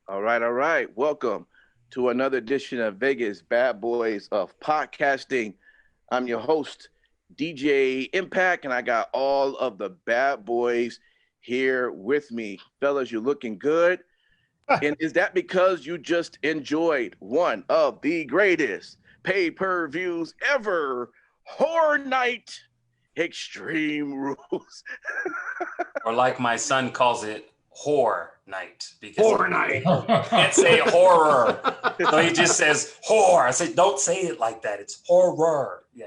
All right, all right. Welcome to another edition of Vegas Bad Boys of Podcasting. I'm your host, DJ Impact, and I got all of the bad boys here with me. Fellas, you're looking good. And is that because you just enjoyed one of the greatest pay-per-views ever? Horror Night Extreme Rules. Or like my son calls it, whore night. Because Horror night. he can't say horror. So he just says whore. I said, don't say it like that. It's horror. Yeah.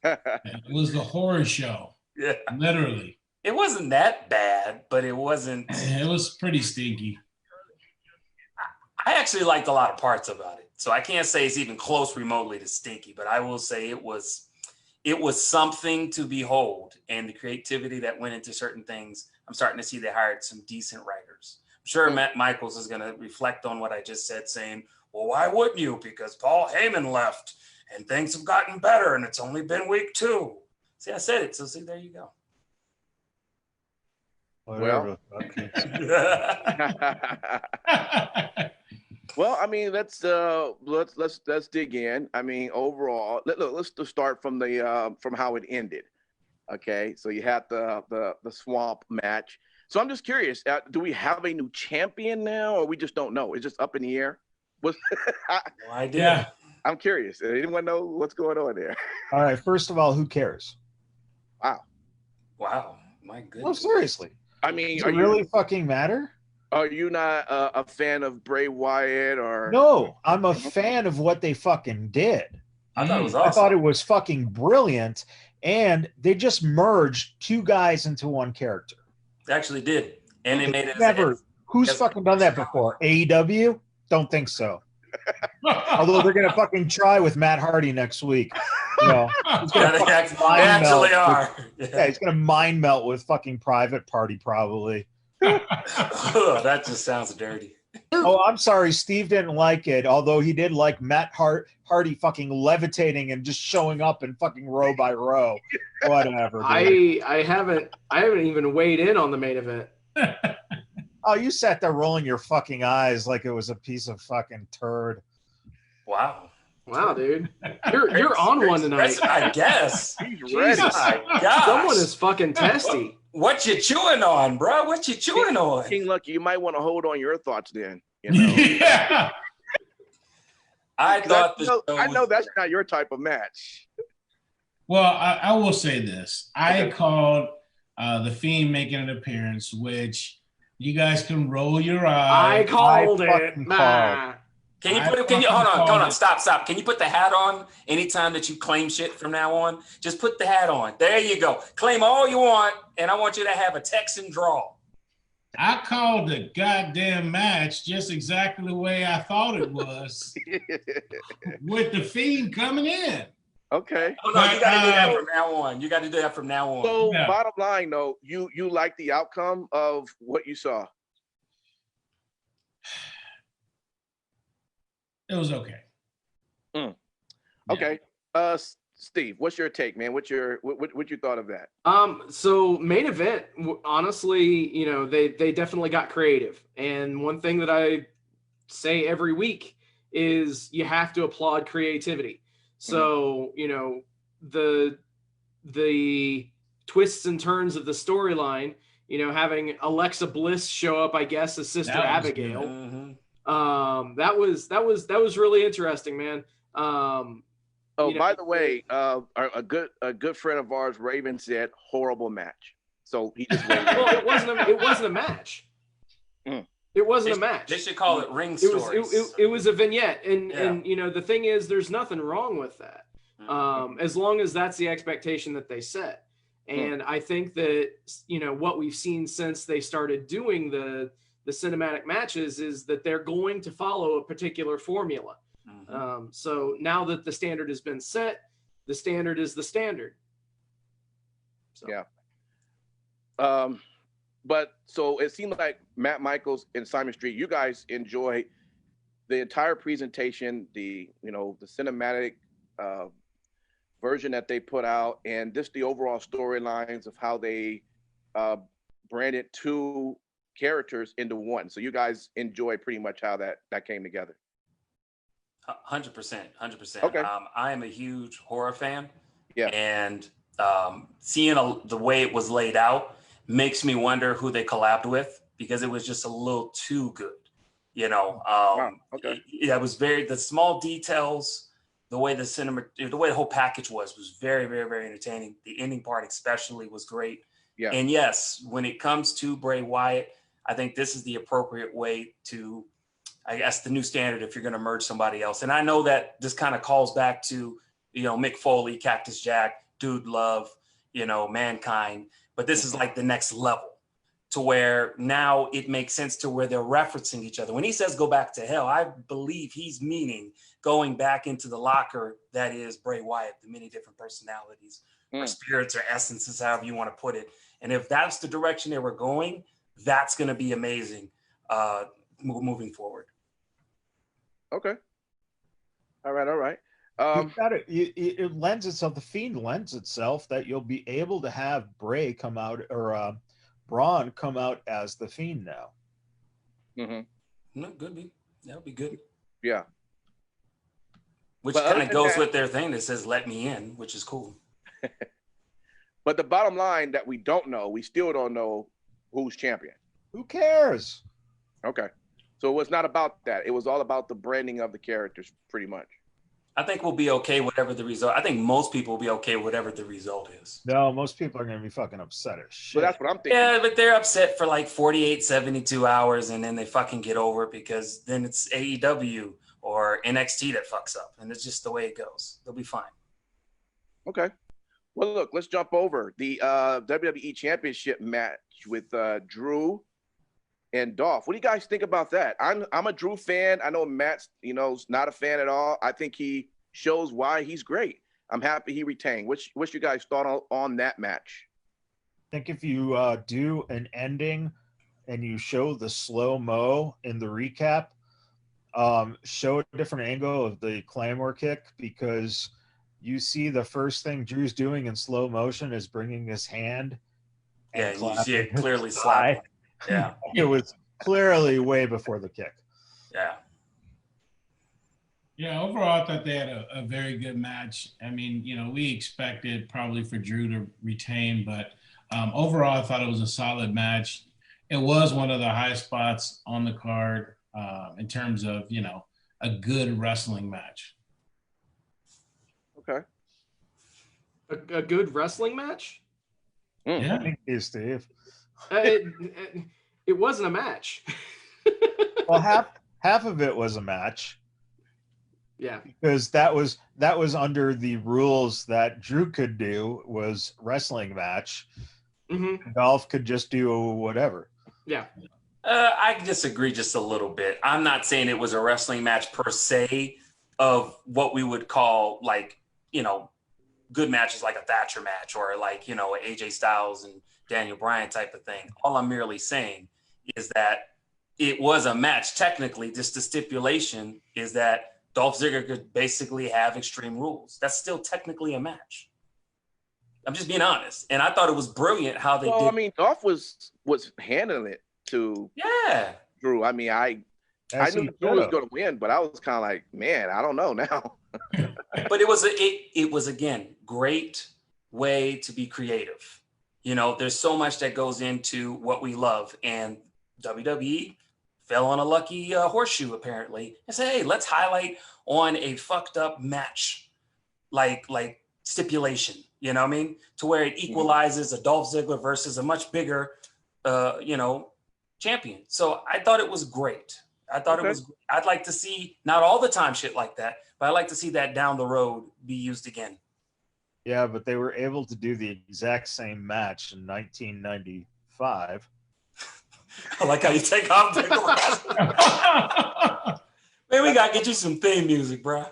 It was the horror show, Yeah. literally. It wasn't that bad, but it wasn't. It was pretty stinky. I actually liked a lot of parts about it. So I can't say it's even close remotely to stinky, but I will say it was something to behold, and the creativity that went into certain things. I'm starting to see they hired some decent writers. I'm sure Matt Michaels is going to reflect on what I just said, saying, well, why wouldn't you? Because Paul Heyman left and things have gotten better and it's only been week 2. See, I said it. So see, there you go. Well, well, I mean, let's dig in. I mean, overall, let's just start from the from how it ended. Okay, so you had the swamp match. So I'm just curious, do we have a new champion now, or we just don't know? It's just up in the air. No idea. Yeah. I'm curious. Anyone know what's going on there? All right. First of all, who cares? Wow. My goodness. No, seriously. I mean, Does it really fucking matter? Are you not a fan of Bray Wyatt or? No, I'm a fan of what they fucking did. I thought it was I awesome. thought it was fucking brilliant, and they just merged 2 guys into 1 character. They actually did. And they made it Never. Who's as- fucking done that before? AEW? Don't think so. Although they're gonna fucking try with Matt Hardy next week. You know, he's Yeah, gonna they fucking mind actually melt are. yeah, he's gonna mind melt with fucking Private Party probably. That just sounds dirty. Oh, I'm sorry, Steve didn't like it, although he did like Matt Hardy fucking levitating and just showing up in fucking row by row. Whatever. Dude. I haven't even weighed in on the main event. Oh, you sat there rolling your fucking eyes like it was a piece of fucking turd. Wow. Wow, dude, you're on one tonight. I guess. He's ready. My gosh. Someone is fucking testy. What you chewing on, bro? What you chewing on? King Lucky, you might want to hold on your thoughts then. You know? Yeah. I thought I know that's not your type of match. Well, I will say this. I called The Fiend making an appearance, which you guys can roll your I eyes. called it. fucking Nah. Can you I put it? Can you fucking hold called on? it. Stop. Can you put the hat on anytime that you claim shit from now on? Just put the hat on. There you go. Claim all you want, and I want you to have a Texan draw. I called the goddamn match just exactly the way I thought it was, with The Fiend coming in. Okay. Oh, no, you got to do that from now on. You got to do that from now on. So Yeah. bottom line though, you like the outcome of what you saw. It was okay. Okay. Steve, what's your take, man? What you thought of that? So main event, honestly, you know, they definitely got creative. And one thing that I say every week is you have to applaud creativity. So, you know, the twists and turns of the storyline, you know, having Alexa Bliss show up, I guess, as Sister That was Abigail. good. That was really interesting, man. Oh, You know, by the way, a good friend of ours, Raven, said horrible match. So he just waited. well, it wasn't a match. Mm. It wasn't a match. They should call it ring It stories. was it was a vignette, and Yeah. and you know the thing is, there's nothing wrong with that, as long as that's the expectation that they set. And I think that, you know, what we've seen since they started doing the cinematic matches is that they're going to follow a particular formula. So now that the standard has been set, the standard is the standard. So. Yeah. But so it seemed like Matt Michaels and Simon Street, you guys enjoy the entire presentation, the cinematic version that they put out, and just the overall storylines of how they branded 2 characters into one. So you guys enjoy pretty much how that came together. 100%, 100%. Okay. I am a huge horror fan. Yeah. And seeing the way it was laid out makes me wonder who they collabed with, because it was just a little too good. You know, Wow. Okay. it was the small details, the way the way the whole package was very, very, very entertaining. The ending part especially was great. Yeah. And yes, when it comes to Bray Wyatt, I think this is the appropriate way to, I guess, the new standard if you're going to merge somebody else. And I know that this kind of calls back to, Mick Foley, Cactus Jack, Dude Love, Mankind. But this is like the next level, to where now it makes sense to where they're referencing each other. When he says go back to hell, I believe he's meaning going back into the locker that is Bray Wyatt, the many different personalities, or spirits, or essences, however you want to put it. And if that's the direction they were going, that's going to be amazing moving forward. Okay. All right. It lends itself. The Fiend lends itself that you'll be able to have Bray come out, or Braun come out as the Fiend now. Mm-hmm. No, could be. That would be good. Yeah. Which kind of goes with their thing that says "Let me in," which is cool. But the bottom line that we still don't know who's champion. Who cares? Okay. So it was not about that. It was all about the branding of the characters, pretty much. I think we'll be okay whatever the result. I think most people will be okay whatever the result is. No, most people are going to be fucking upset as shit. But that's what I'm thinking. Yeah, but they're upset for like 48, 72 hours, and then they fucking get over it, because then it's AEW or NXT that fucks up, and it's just the way it goes. They'll be fine. Okay. Well, look, let's jump over the WWE Championship match with Drew and Dolph. What do you guys think about that? I'm a Drew fan. I know Matt's, not a fan at all. I think he shows why he's great. I'm happy he retained. What's your guys' thought on that match? I think if you do an ending and you show the slow-mo in the recap, show a different angle of the Claymore kick, because you see the first thing Drew's doing in slow motion is bringing his hand. Yeah, you see it clearly slapping. Yeah. It was clearly way before the kick. Yeah. Yeah, overall, I thought they had a very good match. I mean, we expected probably for Drew to retain, but overall, I thought it was a solid match. It was one of the high spots on the card in terms of, a good wrestling match. Okay. A good wrestling match? Yeah. Thank you, Steve. It wasn't a match. Well, half of it was a match. Yeah. Because that was under the rules that Drew could do was wrestling match. Mm-hmm. Dolph could just do whatever. Yeah. I disagree just a little bit. I'm not saying it was a wrestling match per se of what we would call good matches like a Thatcher match or like, AJ Styles and Daniel Bryan type of thing. All I'm merely saying is that it was a match. Technically, just the stipulation is that Dolph Ziggler could basically have Extreme Rules. That's still technically a match. I'm just being honest. And I thought it was brilliant how they did. I mean, Dolph was handling it to Drew. I mean, I knew Drew was going to win, but I was kind of like, man, I don't know now. But it was again, great way to be creative. There's so much that goes into what we love, and WWE fell on a lucky horseshoe apparently and said, hey, let's highlight on a fucked up match like stipulation, you know what I mean? To where it equalizes a Dolph Ziggler versus a much bigger, champion. So I thought it was great. I'd like to see, not all the time shit like that, but I'd like to see that down the road be used again. Yeah, but they were able to do the exact same match in 1995. I like how you take off the glass. Man, we gotta get you some theme music, bro.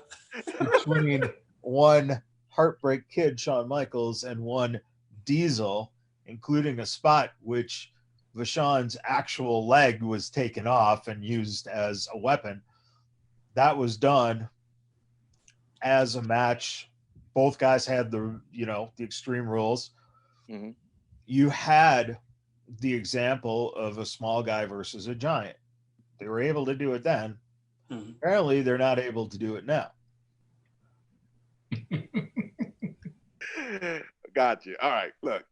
Between one Heartbreak Kid, Shawn Michaels, and one Diesel, including a spot which Vachon's actual leg was taken off and used as a weapon. That was done as a match. Both guys had the Extreme Rules. Mm-hmm. You had the example of a small guy versus a giant. They were able to do it then. Mhm. Apparently, they're not able to do it now. Got you. All right, look.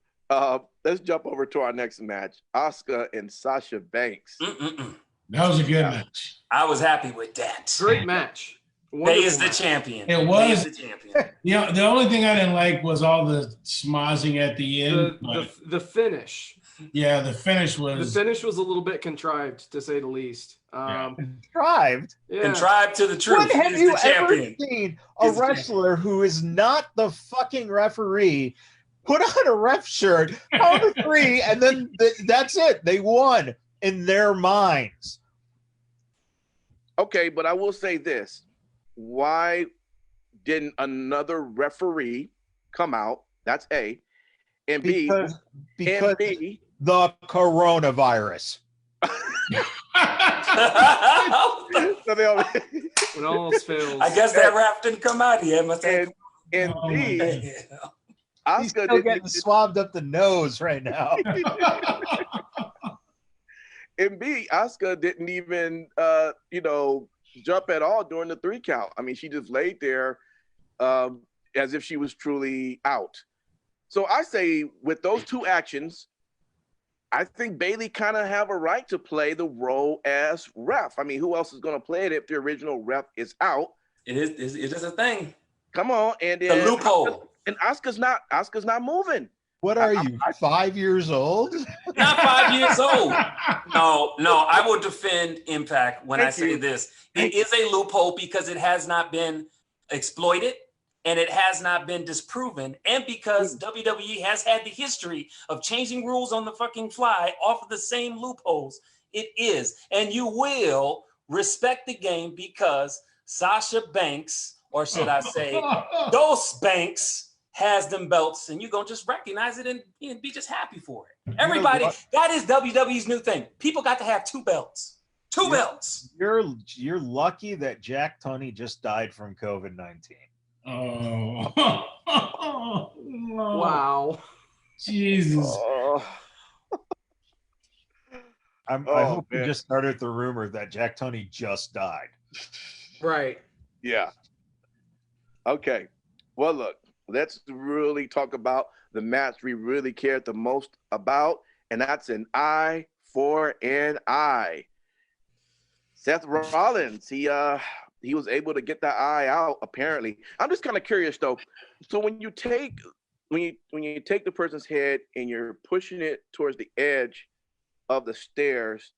Let's jump over to our next match. Asuka and Sasha Banks. Mm-mm-mm. That was a good match. I was happy with that. Great match. Bay is the match. champion. It Bay is was. the champion. Yeah, the only thing I didn't like was all the schmozzing at the end. The finish. Yeah, the finish was. The finish was a little bit contrived, to say the least. Contrived? Yeah. Contrived to the truth. When have He's you the ever champion. seen a wrestler who is not the fucking referee put on a ref shirt, count to 3, and then that's it? They won in their minds. Okay, but I will say this. Why didn't another referee come out? That's A. And Because and B, the coronavirus. so they all, When all else fails. I guess that rap didn't come out yet. Must have. and B, He's Asuka still getting swabbed up the nose right now. and B, Asuka didn't even jump at all during the 3 count. I mean, she just laid there as if she was truly out. So I say with those 2 actions, I think Bayley kind of have a right to play the role as ref. I mean, who else is going to play it if the original ref is out? It is a thing. Come on, and The then loophole. And Asuka's not moving. What are you, 5 years old? Not 5 years old. No, I will defend Impact when I say you. this. It is a loophole because it has not been exploited and it has not been disproven. And because WWE has had the history of changing rules on the fucking fly off of the same loopholes. It is. And you will respect the game because Sasha Banks, or should I say, Dos Banks, has them belts, and you're going to just recognize it and be just happy for it. Everybody, that is WWE's new thing. People got to have 2 belts. 2 belts. You're lucky that Jack Tunney just died from COVID-19. Oh. Wow. Jesus. I hope we just started the rumor that Jack Tunney just died. Right. Yeah. Okay. Well, look, let's really talk about the match we really cared the most about, and that's an eye for an eye. Seth Rollins, he was able to get that eye out, apparently. I'm just kind of curious though. So when you take the person's head and you're pushing it towards the edge of the stairs,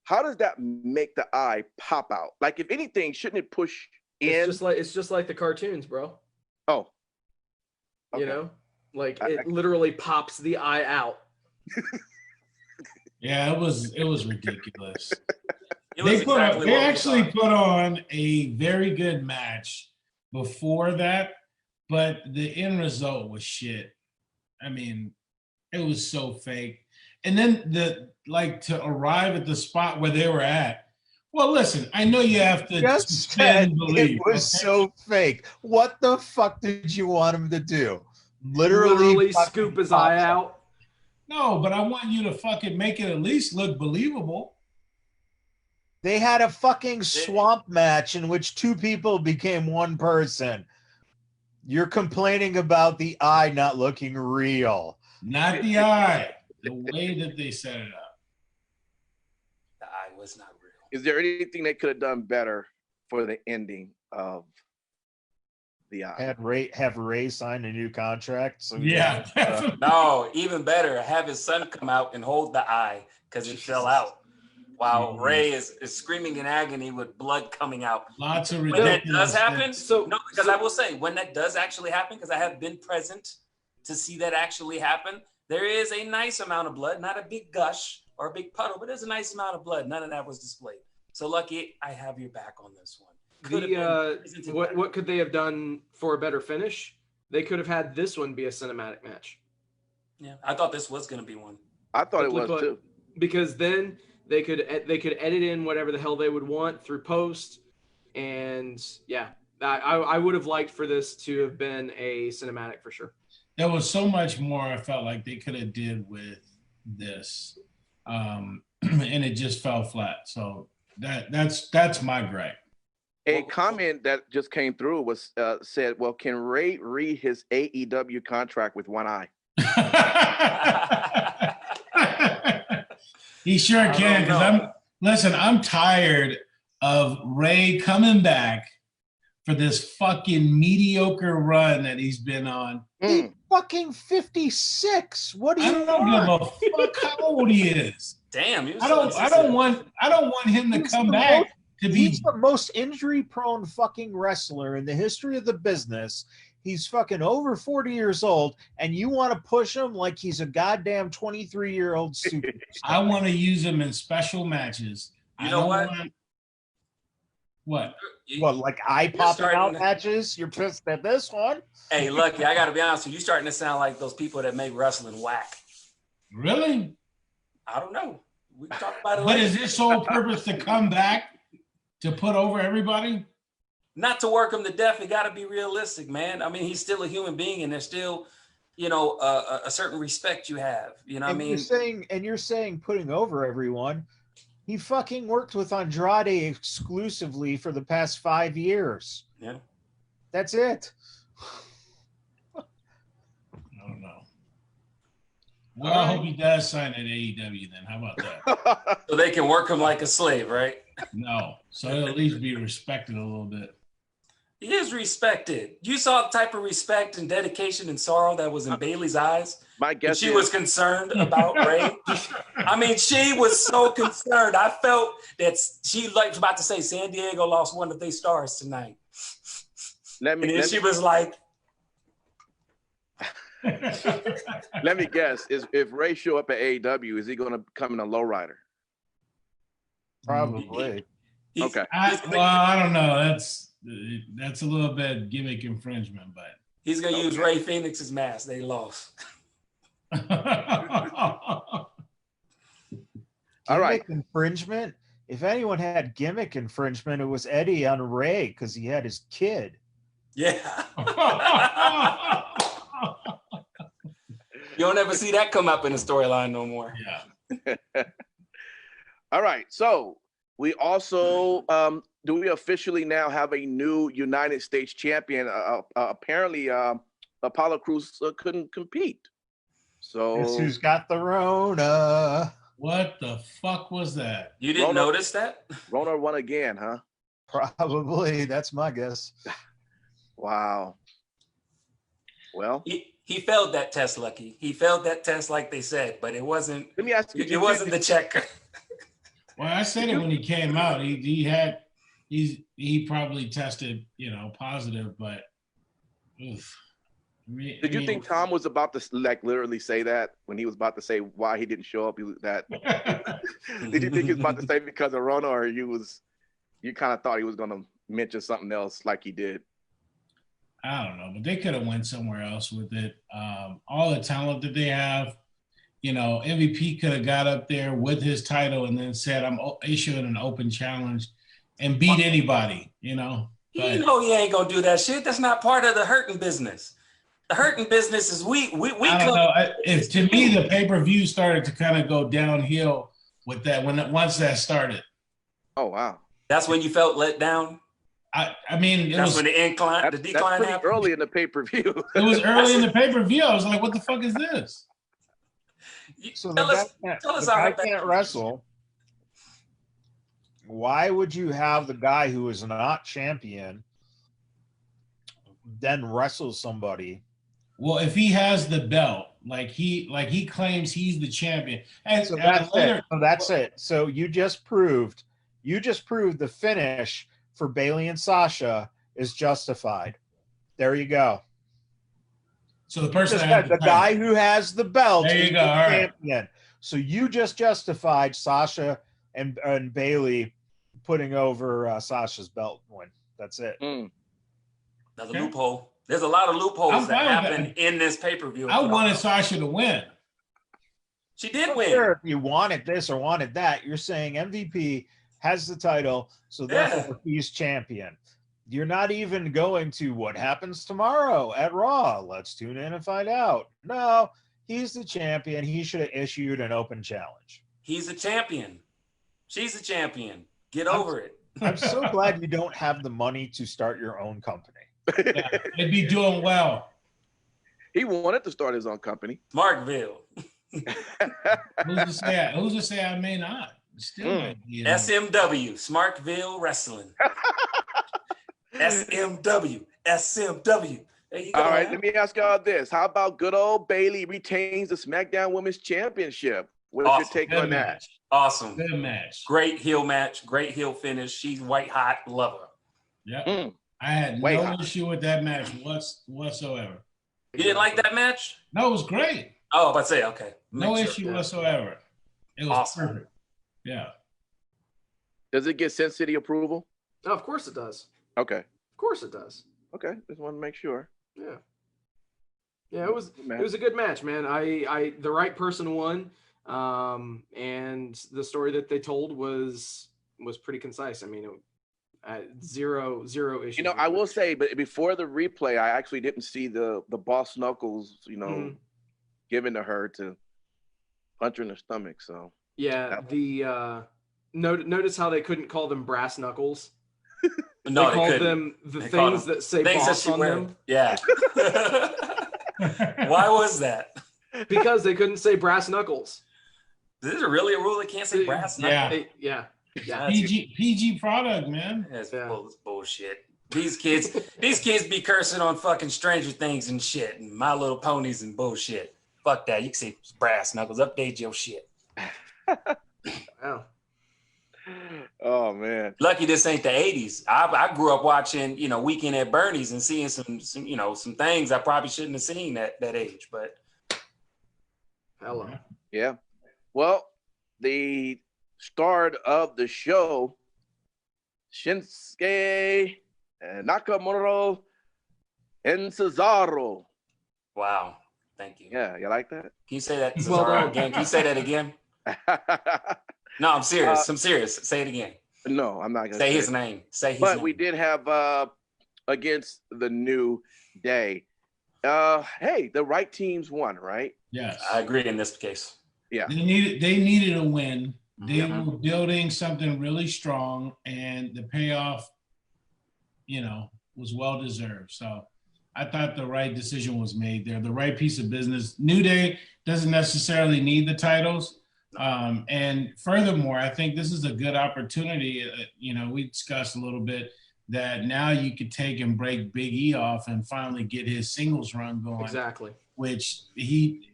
how does that make the eye pop out? Like, if anything, shouldn't it push in? It's just like the cartoons, bro. Oh. Okay. You know? Like it literally pops the eye out. Yeah, it was ridiculous. They actually put on a very good match before that, but the end result was shit. I mean, it was so fake. And then to arrive at the spot where they were at. Well, listen, I know you have to Just suspend said belief. it was so fake. What the fuck did you want him to do? Literally scoop his eye out. No, but I want you to fucking make it at least look believable. They had a fucking swamp match in which 2 people became 1 person. You're complaining about the eye not looking real. Not the eye. The way that they set it up. The eye was not real. Is there anything they could have done better for the ending of the eye? Have Ray sign a new contract? So Yeah. No, even better, have his son come out and hold the eye because it fell out. While Ray is screaming in agony with blood coming out. Lots of when ridiculous. that does happen, because I will say, when that does actually happen, because I have been present to see that actually happen, there is a nice amount of blood, not a big gush or a big puddle, but there's a nice amount of blood. None of that was displayed. So Lucky, I have your back on this one. What could they have done for a better finish? They could have had this one be a cinematic match. Yeah, I thought this was going to be one. I thought it was too. Because then they could edit in whatever the hell they would want through post, and yeah, I would have liked for this to have been a cinematic for sure. There was so much more I felt like they could have did with this, and it just fell flat. So that's my gripe. A comment that just came through was said, "Well, can Ray read his AEW contract with one eye?" He sure can, because I'm tired of Ray coming back for this fucking mediocre run that he's been on. He's fucking 56. What do you don't give a fuck how old he is. Damn, I don't want him to come back to be. He's the most injury-prone fucking wrestler in the history of the business. He's fucking over 40 years old, and you want to push him like he's a goddamn 23-year-old superstar. I want to use him in special matches. You know what? What? What, like eye popping out matches? You're pissed at this one? Hey, Lucky, I got to be honest with you. You're starting to sound like those people that make wrestling whack. Really? I don't know. We can talk about it But later. is his sole purpose to come back to put over everybody? Not to work him to death. It got to be realistic, man. I mean, he's still a human being, and there's still, a certain respect you have. You know what I mean? You're saying putting over everyone. He fucking worked with Andrade exclusively for the past 5 years. Yeah. That's it. I don't know. Well, I hope he does sign at AEW then. How about that? So they can work him like a slave, right? No. So he'll at least be respected a little bit. He is respected. You saw the type of respect and dedication and sorrow that was in Bailey's eyes. My guess she was concerned about Ray. I mean, she was so concerned. I felt that she was about to say San Diego lost one of their stars tonight. She was like, let me guess. If Ray show up at AEW, is he going to come in a lowrider? Probably. Okay. I don't know. That's a little bit gimmick infringement, but he's gonna use Ray Phoenix's mask. They lost. All right. Infringement. If anyone had gimmick infringement, it was Eddie on Ray because he had his kid. Yeah. You don't ever see that come up in the storyline no more. Yeah. All right. So we also do we officially now have a new United States champion? Apparently, Apollo Crews couldn't compete. So guess who's got the Rona? What the fuck was that? You didn't notice that? Rona won again, huh? Probably. That's my guess. Wow. Well, he failed that test, Lucky. He failed that test, like they said, but it wasn't. Let me ask you. It wasn't the check. Well, I said it when he came out. He probably tested, positive, but. Oof. Did you think Tom was about to literally say that when he was about to say why he didn't show up? Did you think he was about to say because of Rona, or you kind of thought he was going to mention something else like he did? I don't know, but they could have went somewhere else with it. All the talent that they have, MVP could have got up there with his title and then said, "I'm issuing an open challenge," and beat anybody. But, you know he ain't gonna do that shit. That's not part of the hurting business. The hurting business is we. I don't know. If to me the pay-per-view started to kind of go downhill with that once that started. Oh wow! That's when you felt let down. I mean, that's when the decline that's happened. Early in the pay-per-view. It was early in the pay-per-view. I was like, "What the fuck is this?" So the guy can't wrestle. Why would you have the guy who is not champion then wrestle somebody? Well, if he has the belt, like he claims he's the champion, and so that's it. So you just proved the finish for Bayley and Sasha is justified. There you go. So the person the guy who has the belt there you go. All champion. Right. So you just justified Sasha and Bayley putting over Sasha's belt win. That's it. Another loophole. There's a lot of loopholes that happen in this pay-per-view. I wanted Sasha to win. She did win. Sure, if you wanted this or wanted that, you're saying MVP has the title, so therefore he's champion. You're not even going to what happens tomorrow at Raw. Let's tune in and find out. No, He's the champion. He should have issued an open challenge. He's a champion. She's a champion. Get over it. I'm so glad you don't have the money to start your own company. Yeah, they'd be doing well. He wanted to start his own company. Markville. Who's to say I may not? Still might be. SMW, Smartville Wrestling. SMW. There you go. All right, let me ask y'all this. How about good old Bailey retains the SmackDown Women's Championship? What's your take on that? Awesome. Good match. Great heel match. Great heel finish. She's white hot. Love her. Yeah. I had no issue with that match whatsoever. You didn't like that match? No, it was great. Oh, but say okay. No issue whatsoever. It was awesome. Perfect. Yeah. Does it get Sin City approval? Oh, of course it does. Okay. Of course it does. Okay. Just want to make sure. Yeah. Yeah, it was a good match, man. I the right person won. And the story that they told was pretty concise. I mean, zero issues. You know, I will say, but before the replay, I actually didn't see the boss knuckles, given to her to punch her in the stomach. So yeah, notice how they couldn't call them brass knuckles. No, they called them the things that say boss on them. Yeah. Why was that? Because they couldn't say brass knuckles. Is this really a rule that can't say brass knuckles? Yeah. PG product, man. That's bullshit. These kids be cursing on fucking Stranger Things and shit, and My Little Ponies and bullshit. Fuck that. You can say brass knuckles. Update your shit. Wow. Oh man. Lucky this ain't the 80s. I grew up watching, Weekend at Bernie's and seeing some things I probably shouldn't have seen at that age, but hello. Yeah. Well, the start of the show, Shinsuke Nakamura and Cesaro. Wow. Thank you. Yeah, you like that? Can you say that Cesaro again? Can you say that again? No, I'm serious. I'm serious. Say it again. No, I'm not going to say his name. Say his name. But we did have against the New Day. Hey, the right teams won, right? Yes. I agree in this case. Yeah. They needed a win. They were building something really strong, and the payoff, was well deserved. So I thought the right decision was made there. The right piece of business. New Day doesn't necessarily need the titles. And furthermore, I think this is a good opportunity. We discussed a little bit that now you could take and break Big E off and finally get his singles run going. Exactly. Which he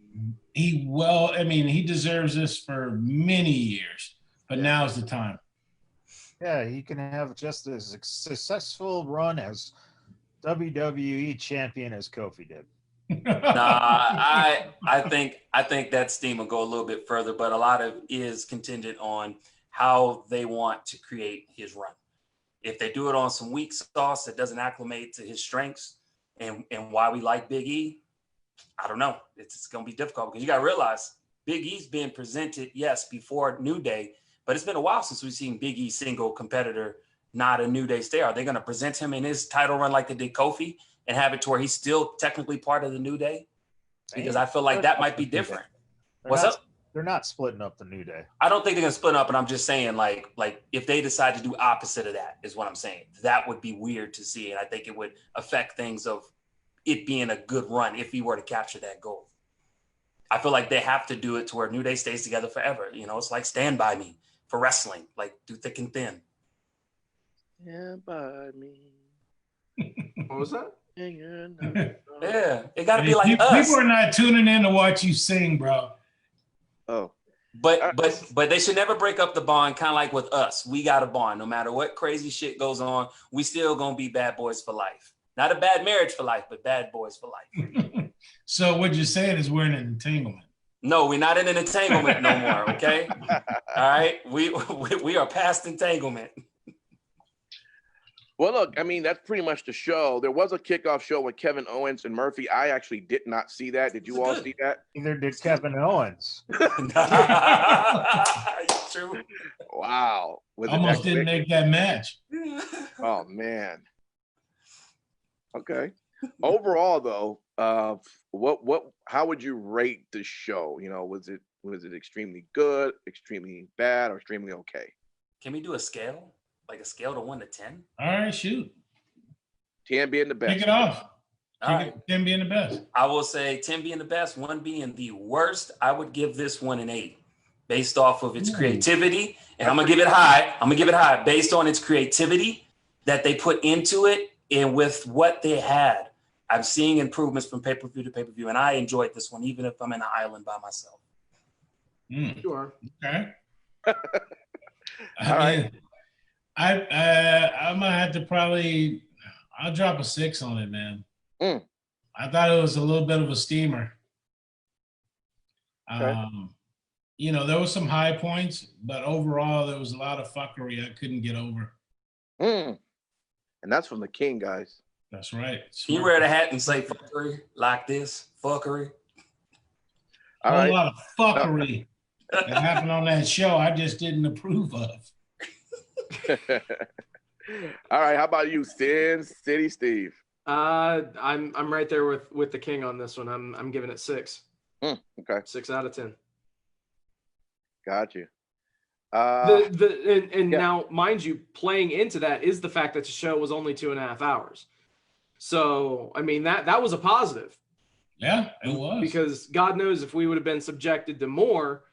deserves this for many years, but now's the time. Yeah, he can have just as successful run as WWE champion as Kofi did. I think that steam will go a little bit further, but a lot of it is contingent on how they want to create his run. If they do it on some weak sauce that doesn't acclimate to his strengths and why we like Big E, I don't know. It's going to be difficult because you got to realize Big E's been presented, yes, before New Day, but it's been a while since we've seen Big E single competitor, not a New Day star. Are they going to present him in his title run like they did Kofi and have it to where he's still technically part of the New Day? Because I feel like that might be different. What's up? They're not splitting up the New Day. I don't think they're going to split up, and I'm just saying, like if they decide to do opposite of that, is what I'm saying. That would be weird to see, and I think it would affect things of it being a good run if he were to capture that goal. I feel like they have to do it to where New Day stays together forever. It's like Stand By Me for wrestling, like do thick and thin. Stand by me. What was that? Yeah, it got to be like us. People are not tuning in to watch you sing, bro. Oh. But they should never break up the bond, kind of like with us. We got a bond. No matter what crazy shit goes on, we still going to be bad boys for life. Not a bad marriage for life, but bad boys for life. So what you're saying is we're in an entanglement. No, we're not in an entanglement no more, okay? All right? We are past entanglement. Well, look, I mean, that's pretty much the show. There was a kickoff show with Kevin Owens and Murphy. I actually did not see that. Did you all see that? Neither did Kevin Owens. True. Wow. Almost didn't make that match. Oh, man. Okay. Overall, though, how would you rate the show? Was it extremely good, extremely bad, or extremely okay? Can we do a scale? Like a scale to 1 to 10? All right, shoot. 10 being the best. Kick it off. All right. 10 being the best. I will say 10 being the best, 1 being the worst. I would give this one an 8 based off of its creativity. And I'm going to give it high based on its creativity that they put into it and with what they had. I'm seeing improvements from pay-per-view to pay-per-view, and I enjoyed this one, even if I'm in an island by myself. Sure. Okay. All right. I'm gonna have to I'll drop a 6 on it, man. I thought it was a little bit of a steamer. Okay. There was some high points, but overall there was a lot of fuckery I couldn't get over. And that's from the king, guys. That's right. Can you wear the hat and say fuckery like this? Fuckery. A lot of fuckery that happened on that show I just didn't approve of. All right, how about you, Sin City Steve? I'm right there with the king on this one. I'm giving it 6. Okay. 6 out of 10. Got you. Now, mind you, playing into that is the fact that the show was only 2.5 hours. So, I mean, that was a positive. Yeah, it was. Because God knows if we would have been subjected to more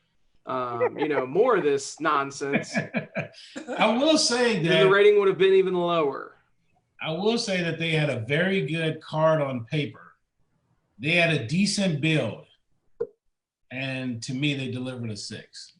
of this nonsense, I will say that the rating would have been even lower. I will say that they had a very good card on paper. They had a decent build. And to me, they delivered a 6.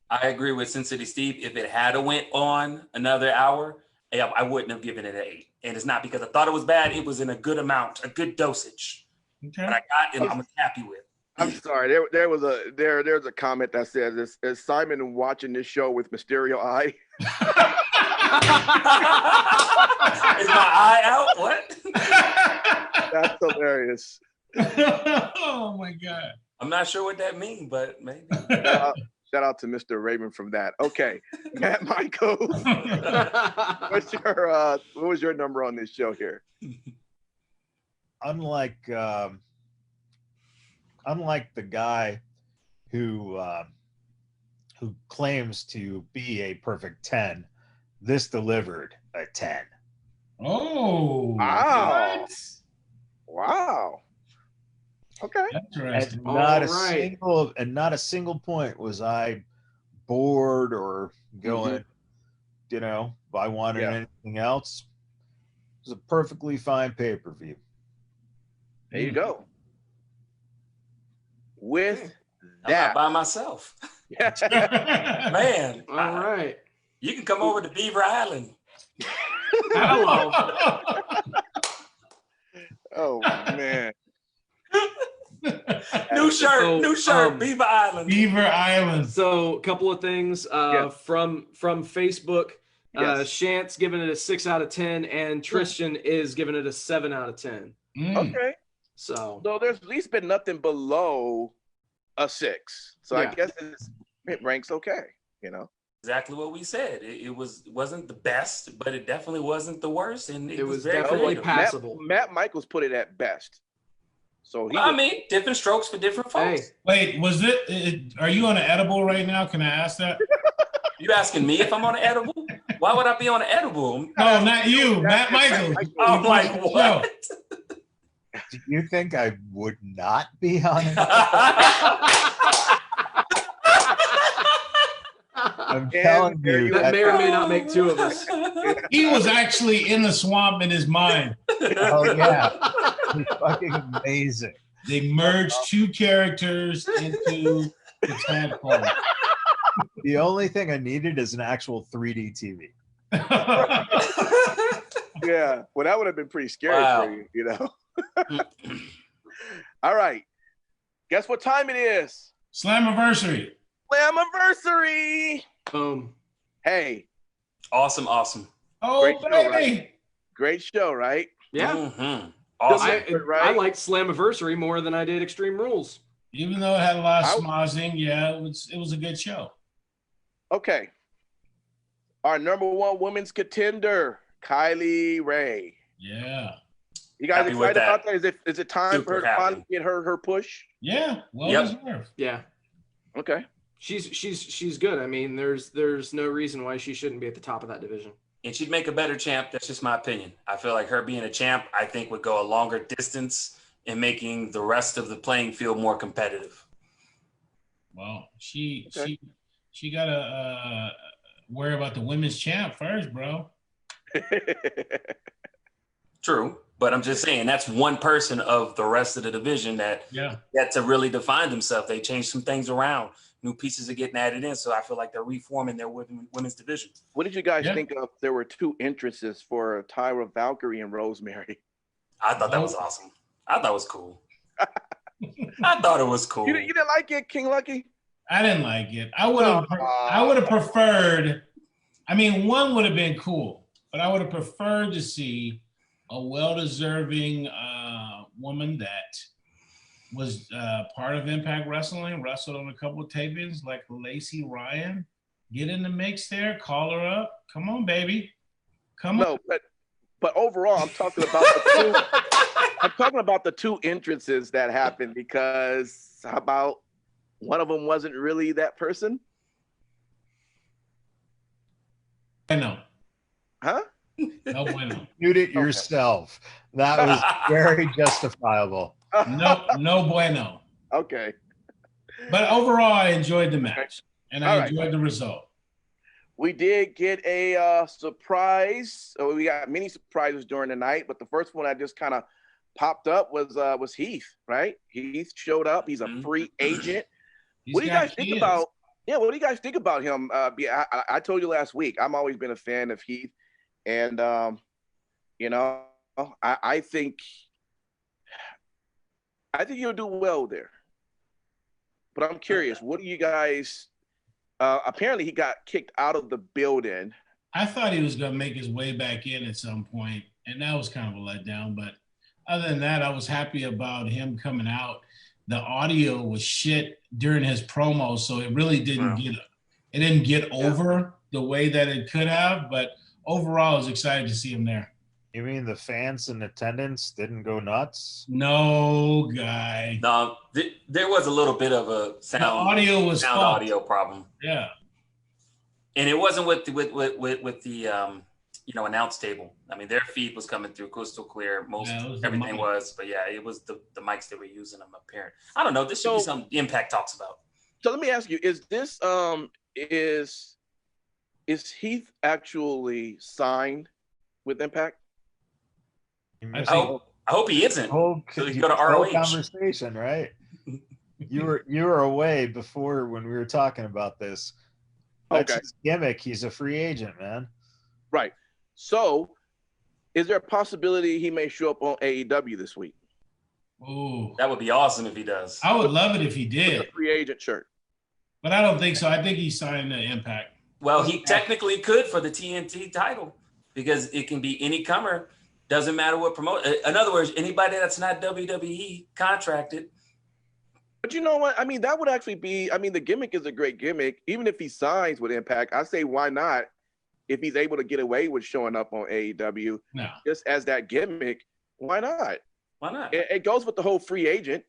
I agree with Sin City Steve. If it had went on another hour, I wouldn't have given it an 8. And it's not because I thought it was bad. It was in a good amount, a good dosage. Okay. But I got and I'm happy with. I'm sorry. There's a comment that says, is Simon watching this show with Mysterio eye? Is my eye out? What? That's hilarious. Oh my God. I'm not sure what that means, but maybe. Shout out to Mr. Raven from that. Okay, Matt Michaels. What was your number on this show here? Unlike the guy who claims to be a perfect 10, this delivered a 10. Oh, wow! What? Wow. Okay. Interesting. And not a single point was I bored or going, if I wanted anything else. It was a perfectly fine pay-per-view. There you go. With I'm that, not by myself. Man. All right. You can come over to Beaver Island. Hello. Oh man. New shirt, Beaver Island. Beaver Island. So a couple of things from Facebook. Yes. Shant's giving it a 6 out of 10, and Tristan is giving it a 7 out of 10. Okay. So there's at least been nothing below a 6. So I guess it ranks okay, Exactly what we said. It wasn't the best, but it definitely wasn't the worst, and it was very definitely creative. passable. Matt Michaels put it at best. So different strokes for different folks. Hey. Wait, was it? Are you on an edible right now? Can I ask that? You asking me if I'm on an edible? Why would I be on an edible? No, not you, Matt Michaels. I'm like, what? Do you think I would not be on it? I'm telling you. That may or may not make 2 of us. He was actually in the swamp in his mind. Oh, yeah. It's fucking amazing. They merged 2 characters into the tadpole. The only thing I needed is an actual 3D TV. Yeah. Well, that would have been pretty scary for you, All right. Guess what time it is? Slammiversary. Slammiversary. Boom. Hey. Awesome. Oh, Great show, baby. right? Great show, right? Yeah. Mm-hmm. Awesome. I liked Slammiversary more than I did Extreme Rules. Even though it had a lot of schmozzing, it was a good show. Okay. Our number 1 women's contender, Kylie Ray. Yeah. You guys Happy with excited that. about that? Is it time for her Super to happy. finally get her push? Yeah, well Yep. deserved. Yeah, Okay. she's good. I mean, there's no reason why she shouldn't be at the top of that division. And she'd make a better champ. That's just my opinion. I feel like her being a champ, I think, would go a longer distance in making the rest of the playing field more competitive. Well, she gotta worry about the women's champ first, bro. True, but I'm just saying that's one person of the rest of the division that to really define themselves. They changed some things around. New pieces are getting added in, so I feel like they're reforming their women's division. What did you guys think of? There were 2 entrances for Tyra Valkyrie and Rosemary. I thought that was awesome. I thought it was cool. I thought it was cool. You didn't like it, King Lucky? I didn't like it. I would have preferred. I mean, one would have been cool, but I would have preferred to see a well-deserving woman that was part of Impact Wrestling, wrestled on a couple of tapings, like Lacey Ryan. Get in the mix there, call her up. Come on, baby. Come on. No, but overall, I'm talking about the 2. I'm talking about the 2 entrances that happened, because how about one of them wasn't really that person? No. Huh? No bueno. Mute it yourself. That was very justifiable. No bueno. Okay. But overall, I enjoyed the match, and I enjoyed the result. We did get a surprise. We got many surprises during the night, but the first one that just kind of popped up was Heath, right? Heath showed up. He's a free agent. What do you guys think about? Yeah, what do you guys think about him? I told you last week, I'm always been a fan of Heath, and I think he'll do well there. But I'm curious, what do you guys? Apparently, he got kicked out of the building. I thought he was going to make his way back in at some point, and that was kind of a letdown. But other than that, I was happy about him coming out. The audio was shit during his promo, so it really didn't get over the way that it could have. But overall, I was excited to see him there. You mean the fans in attendance didn't go nuts? No, guy. No, there was a little bit of a sound audio problem. Yeah, and it wasn't with the announce table. I mean, their feed was coming through crystal clear. Everything was, but yeah, it was the mics they were using. I'm apparent. I don't know. This should be something Impact talks about. So let me ask you: is this is Heath actually signed with Impact? I hope he isn't. So he go to ROH. Conversation, right? You were away before when we were talking about this. That's his gimmick. He's a free agent, man. Right. So, is there a possibility he may show up on AEW this week? Ooh, that would be awesome if he does. I would love it if he did. With a free agent shirt. But I don't think so. I think he signed the Impact. Well, he technically could for the TNT title because it can be any comer. Doesn't matter what promote. In other words, anybody that's not WWE contracted. But you know what? I mean, that would actually be. I mean, the gimmick is a great gimmick. Even if he signs with Impact, I say why not? If he's able to get away with showing up on AEW, just as that gimmick, why not? Why not? It goes with the whole free agent.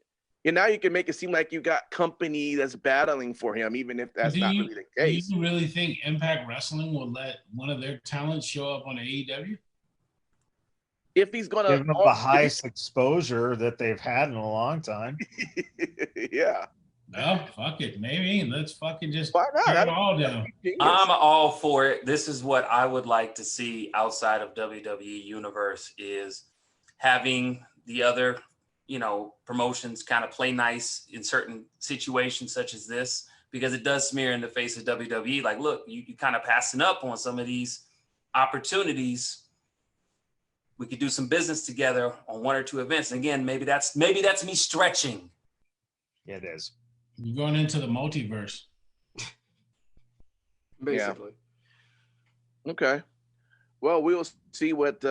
And now you can make it seem like you got company that's battling for him, even if that's not really the case. Do you really think Impact Wrestling will let one of their talents show up on AEW? If he's going to give them the highest exposure that they've had in a long time. Yeah. No, fuck it. Maybe let's fucking just tear it all down. I'm all for it. This is what I would like to see outside of WWE universe is having the other, promotions kind of play nice in certain situations such as this, because it does smear in the face of WWE. Like, look, you kind of passing up on some of these opportunities. We could do some business together on one or two events. And again, maybe that's me stretching. It is. You're going into the multiverse. Basically. Yeah. Okay. Well, we'll see what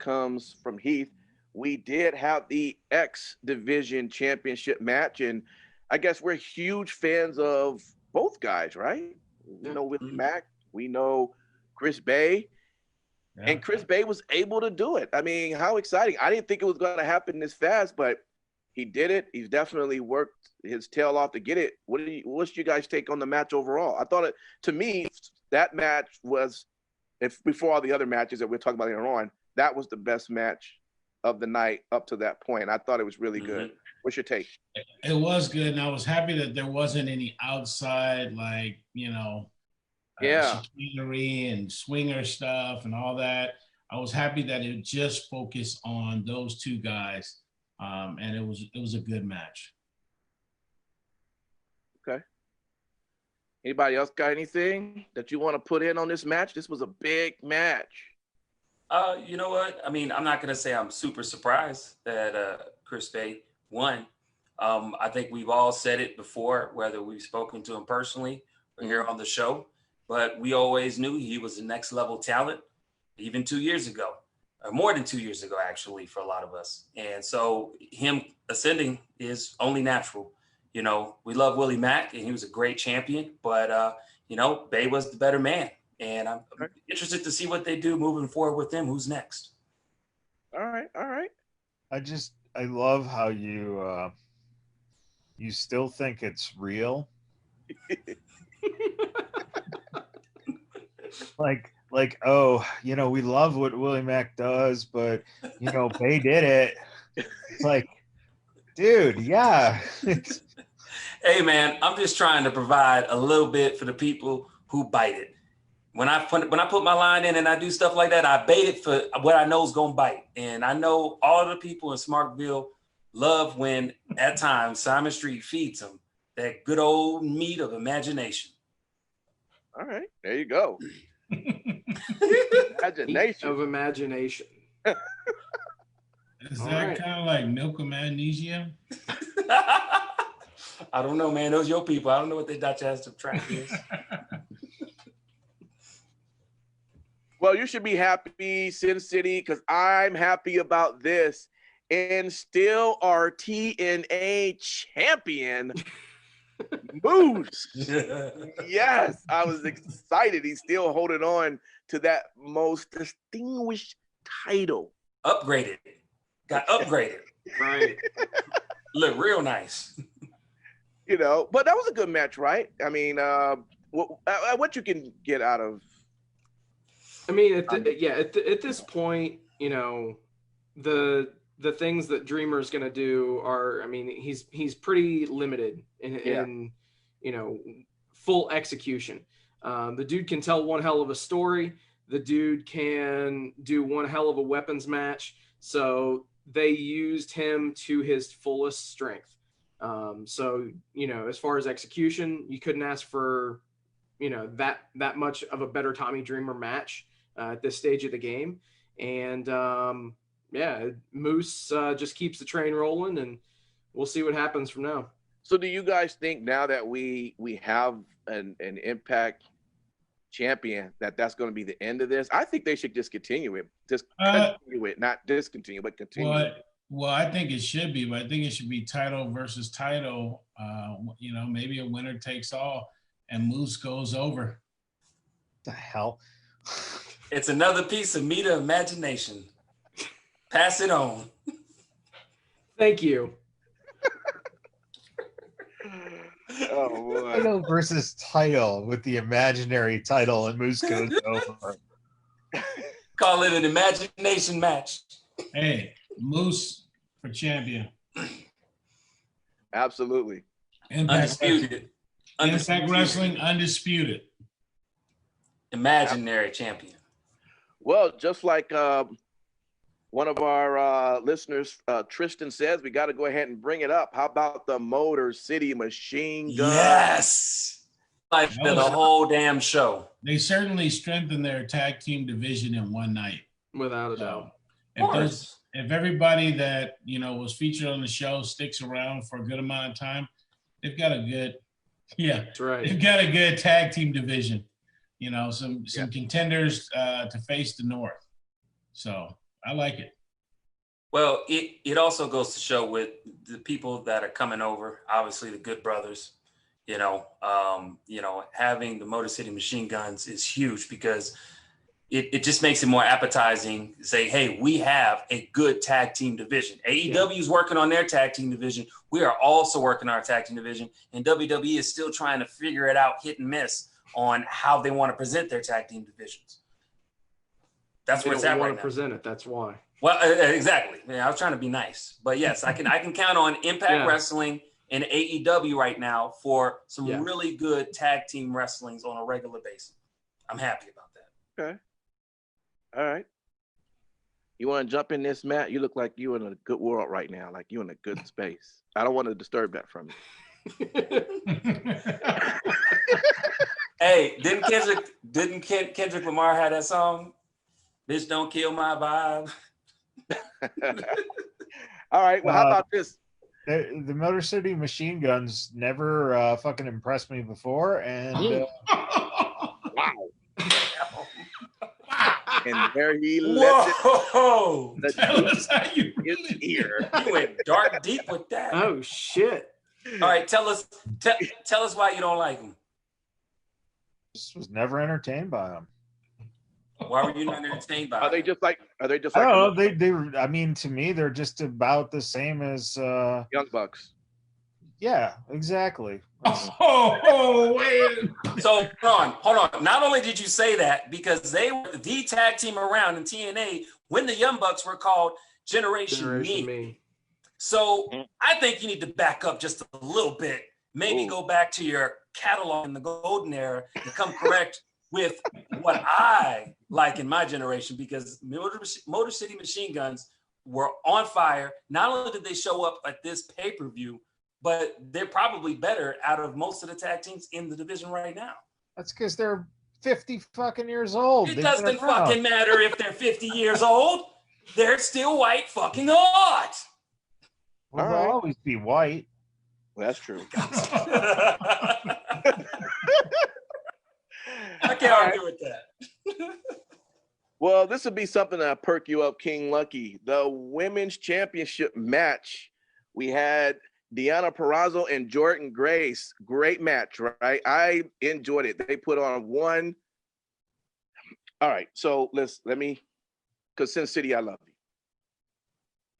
comes from Heath. We did have the X Division Championship match, and I guess we're huge fans of both guys, right? We know Willie Mack. We know Chris Bay. Yeah. And Chris Bay was able to do it. I mean, how exciting. I didn't think it was going to happen this fast, but he did it. He's definitely worked his tail off to get it. What's you guys take on the match overall? I thought to me, that match was, before all the other matches that we'll talk about later on, that was the best match of the night up to that point. I thought it was really good. What's your take? It was good, and I was happy that there wasn't any outside, chicanery and swinger stuff and all that. I was happy that it just focused on those two guys, and it was a good match. Okay. Anybody else got anything that you want to put in on this match? This was a big match. You know what? I mean, I'm not going to say I'm super surprised that Chris Bay won. I think we've all said it before, whether we've spoken to him personally or here on the show, but we always knew he was the next level talent, even 2 years ago, or more than 2 years ago, actually, for a lot of us. And so him ascending is only natural. You know, we love Willie Mack, and he was a great champion, but, Bay was the better man. And I'm interested to see what they do moving forward with him. Who's next? All right. I love how you still think it's real. like, oh, we love what Willie Mack does, but Bay did it. It's like, dude, yeah. Hey man, I'm just trying to provide a little bit for the people who bite it. When I put my line in and I do stuff like that, I bait it for what I know is gonna bite. And I know all the people in Smartville love when at times Simon Street feeds them that good old meat of imagination. All right, there you go. Imagination of imagination. Is that kind of like milk of magnesia? I don't know, man. Those your people. I don't know what their digestive tract is. Well, you should be happy, Sin City, because I'm happy about this. And still our TNA champion, Moose. Yes, I was excited. He's still holding on to that most distinguished title. Upgraded. Got upgraded. Right. Look real nice. But that was a good match, right? I mean, what you can get out of. I mean, at this point, the things that Dreamer's going to do are, I mean, he's pretty limited in full execution. The dude can tell one hell of a story. The dude can do one hell of a weapons match. So they used him to his fullest strength. As far as execution, you couldn't ask for, that much of a better Tommy Dreamer match at this stage of the game. And Moose just keeps the train rolling, and we'll see what happens from now. So do you guys think now that we have an Impact champion that that's going to be the end of this? I think they should just continue it. Just continue it, not discontinue, but continue. Well, I think it should be, but I think it should be title versus title. Maybe a winner takes all, and Moose goes over. The hell? It's another piece of meat of imagination. Pass it on. Thank you. Oh boy. Title versus title with the imaginary title, and Moose goes over. Call it an imagination match. Hey, Moose for champion. Absolutely. Undisputed. Impact Wrestling undisputed. Imaginary champion. Well, just like one of our listeners, Tristan says, we got to go ahead and bring it up. How about the Motor City Machine Gun? Yes. Like the whole damn show. They certainly strengthened their tag team division in one night. Without a doubt. If everybody that was featured on the show sticks around for a good amount of time, they've got a good, that's right. They've got a good tag team division. Some contenders to face the North. So I like it. Well, it also goes to show with the people that are coming over, obviously the Good Brothers, having the Motor City Machine Guns is huge because it just makes it more appetizing to say, hey, we have a good tag team division. AEW is working on their tag team division. We are also working on our tag team division. And WWE is still trying to figure it out, hit and miss, on how they want to present their tag team divisions. That's where it's at right now. Present it. That's why. Well, exactly. Yeah, I was trying to be nice, but yes, I can count on Impact Wrestling and AEW right now for some really good tag team wrestlings on a regular basis. I'm happy about that. Okay. All right. You want to jump in this, Matt? You look like you're in a good world right now, like you're in a good space. I don't want to disturb that from you. Hey, didn't Kendrick Lamar have that song? Bitch, don't kill my vibe. All right. Well, how about this? The Motor City Machine Guns never fucking impressed me before, and wow. And there he left it. Tell us how you really here. You went dark deep with that. Oh shit! All right, tell us why you don't like him. Just was never entertained by them. Why were you not entertained by them? Are they just like? I don't know. They. I mean, to me, they're just about the same as Young Bucks. Yeah, exactly. Wait. So hold on. Not only did you say that, because they were the tag team around in TNA when the Young Bucks were called Generation Me. So I think you need to back up just a little bit. Maybe go back to your catalog in the golden era and come correct with what I like in my generation, because Motor City Machine Guns were on fire. Not only did they show up at this pay-per-view, but they're probably better out of most of the tag teams in the division right now. That's because they're 50 fucking years old. It doesn't fucking matter if they're 50 years old. They're still white fucking hot. Well, they'll always be white. Well, that's true. I can't argue with that. Well, this would be something that'll perk you up, King Lucky. The women's championship match. We had Deonna Purrazzo and Jordynne Grace. Great match, right? I enjoyed it. They put on one. All right, so let me, because Sin City, I love you.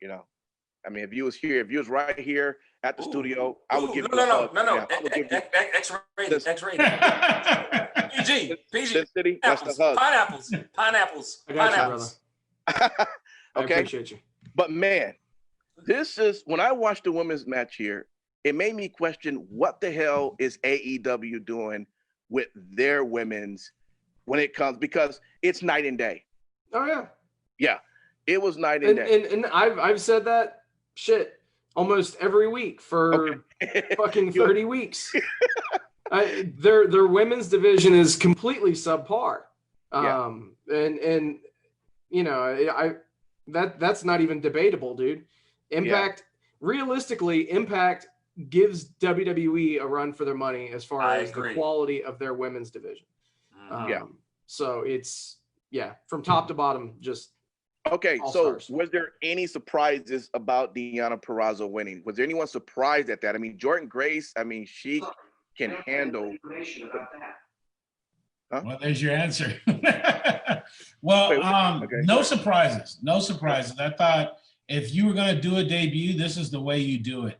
You know, I mean, if you was right here at the studio, I would give you a hug. No. X-rated. PG. Sin City, that's the hug. Pineapples. I got you, brother. Okay. I appreciate you. But man, this is, when I watched the women's match here, it made me question what the hell is AEW doing with their women's when it comes, because it's night and day. Oh yeah. Yeah. It was night and day. And I've said that shit almost every week for fucking 30 weeks. Their women's division is completely subpar. And you know, that's not even debatable, dude. Impact, realistically, Impact gives WWE a run for their money as far as the quality of their women's division. So it's, from top to bottom, just okay. So was there any surprises about Deonna Purrazzo winning? Was there anyone surprised at that? I mean, Jordynne Grace, I mean, she can handle information about that. Huh? Well, there's your answer. Well, no surprises. No surprises. I thought if you were going to do a debut, this is the way you do it.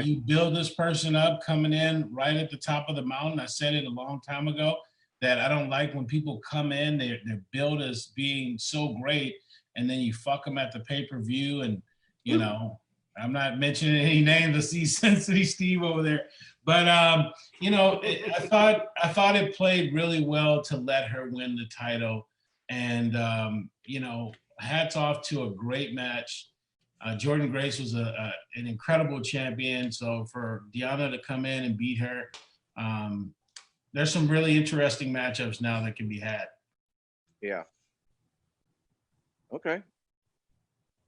You build this person up coming in right at the top of the mountain. I said it a long time ago that I don't like when people come in, they're billed as being so great, and then you fuck them at the pay-per-view. And, you know, I'm not mentioning any names. I see Sensitive Steve over there. But, you know, I thought it played really well to let her win the title. And, you know, hats off to a great match. Jordynne Grace was an incredible champion. So for Deonna to come in and beat her, there's some really interesting matchups now that can be had. Yeah. Okay.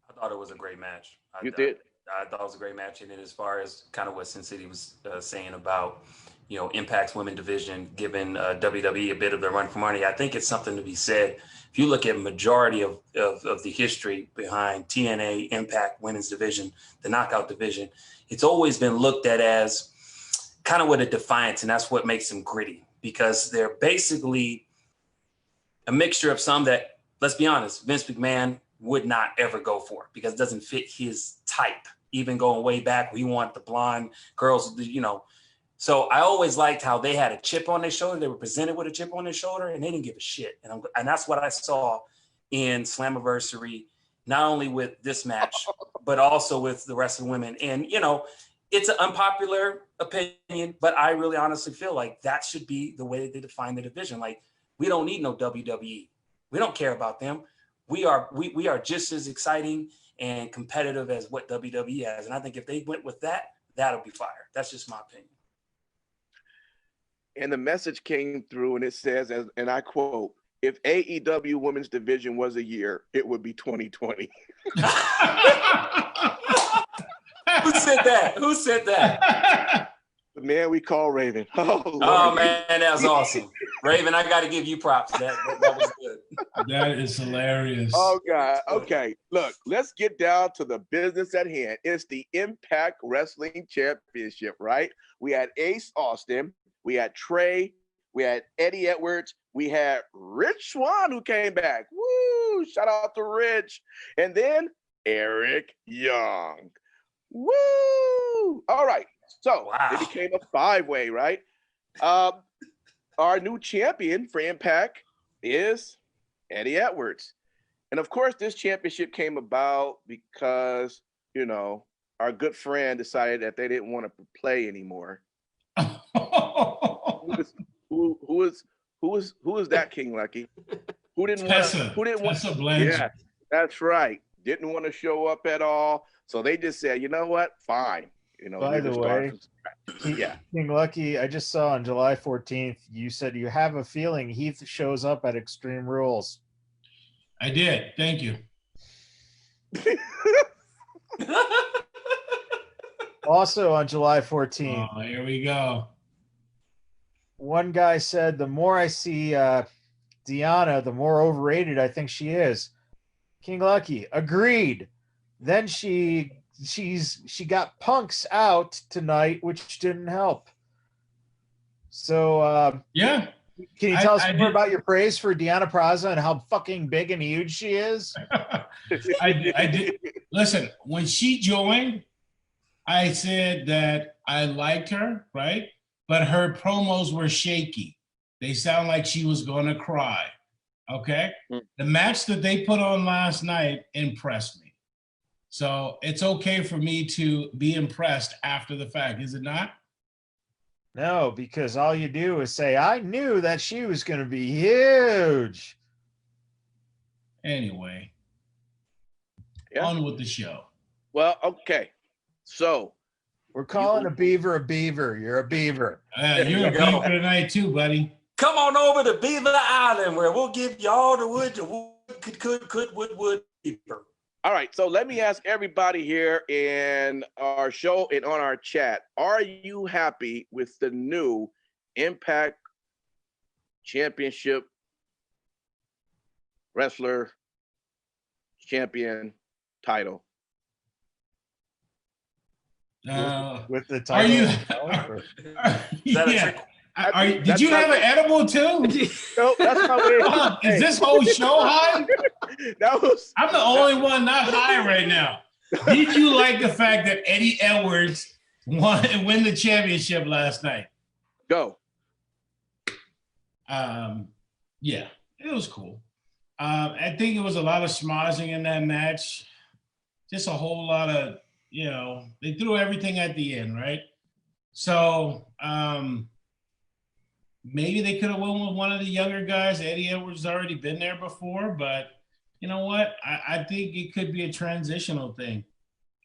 I thought it was a great match. You did? I thought it was a great match. And then as far as kind of what Sin City was saying about, you know, Impact's women division, giving WWE a bit of their run for money, I think it's something to be said. If you look at majority of the history behind TNA, Impact, women's division, the knockout division, it's always been looked at as kind of with a defiance, and that's what makes them gritty, because they're basically a mixture of some that, let's be honest, Vince McMahon would not ever go for because it doesn't fit his type. Even going way back, we want the blonde girls, you know. So I always liked how they had a chip on their shoulder. They were presented with a chip on their shoulder, and they didn't give a shit. And that's what I saw in Slammiversary, not only with this match, but also with the rest of the women. And, you know, it's an unpopular opinion, but I really honestly feel like that should be the way they define the division. Like, we don't need no WWE. We don't care about them. We are just as exciting and competitive as what WWE has. And I think if they went with that, that'll be fire. That's just my opinion. And the message came through, and it says, and I quote, "If AEW Women's Division was a year, it would be 2020." Who said that? Who said that? The man we call Raven. Oh man, that was awesome. Raven, I got to give you props. That was good. That is hilarious. Oh, God. Okay. Look, let's get down to the business at hand. It's the Impact Wrestling Championship, right? We had Ace Austin. We had Trey. We had Eddie Edwards. We had Rich Swann, who came back. Woo! Shout out to Rich. And then Eric Young. Woo! All right. So It became a five-way, right? Our new champion for Impact is Eddie Edwards. And of course, this championship came about because, you know, our good friend decided that they didn't want to play anymore. Who is that, King Lucky? Who didn't want to Blanchard. Yeah, that's right. Didn't want to show up at all. So they just said, you know what? Fine. You know, by the way, yeah. King Lucky, I just saw on July 14th, you said you have a feeling Heath shows up at Extreme Rules. I did. Thank you. Also on July 14th. Oh, here we go. One guy said, the more I see Deanna, the more overrated I think she is. King Lucky, agreed. Then she got Punks out tonight, which didn't help. So yeah. Can you tell us more about your praise for Deanna Praza and how fucking big and huge she is? I did. Listen, when she joined, I said that I liked her, right? But her promos were shaky. They sound like she was going to cry. Okay? The match that they put on last night impressed me. So it's okay for me to be impressed after the fact, is it not? No, because all you do is say, I knew that she was going to be huge. Anyway, on with the show. Well, okay. So we're calling a beaver. You're a beaver. You're a beaver tonight too, buddy. Come on over to Beaver Island where we'll give you all the wood wood beaver. All right, so let me ask everybody here in our show and on our chat, are you happy with the new Impact Championship Wrestler Champion title? With the title? Did you have an edible too? No, that's my way. Is this whole show high? I'm the only one not high right now. Did you like the fact that Eddie Edwards win the championship last night? Go. Yeah, it was cool. I think it was a lot of schmozzing in that match. Just a whole lot of, they threw everything at the end, right? So maybe they could have won with one of the younger guys. Eddie Edwards has already been there before, but you know what? I think it could be a transitional thing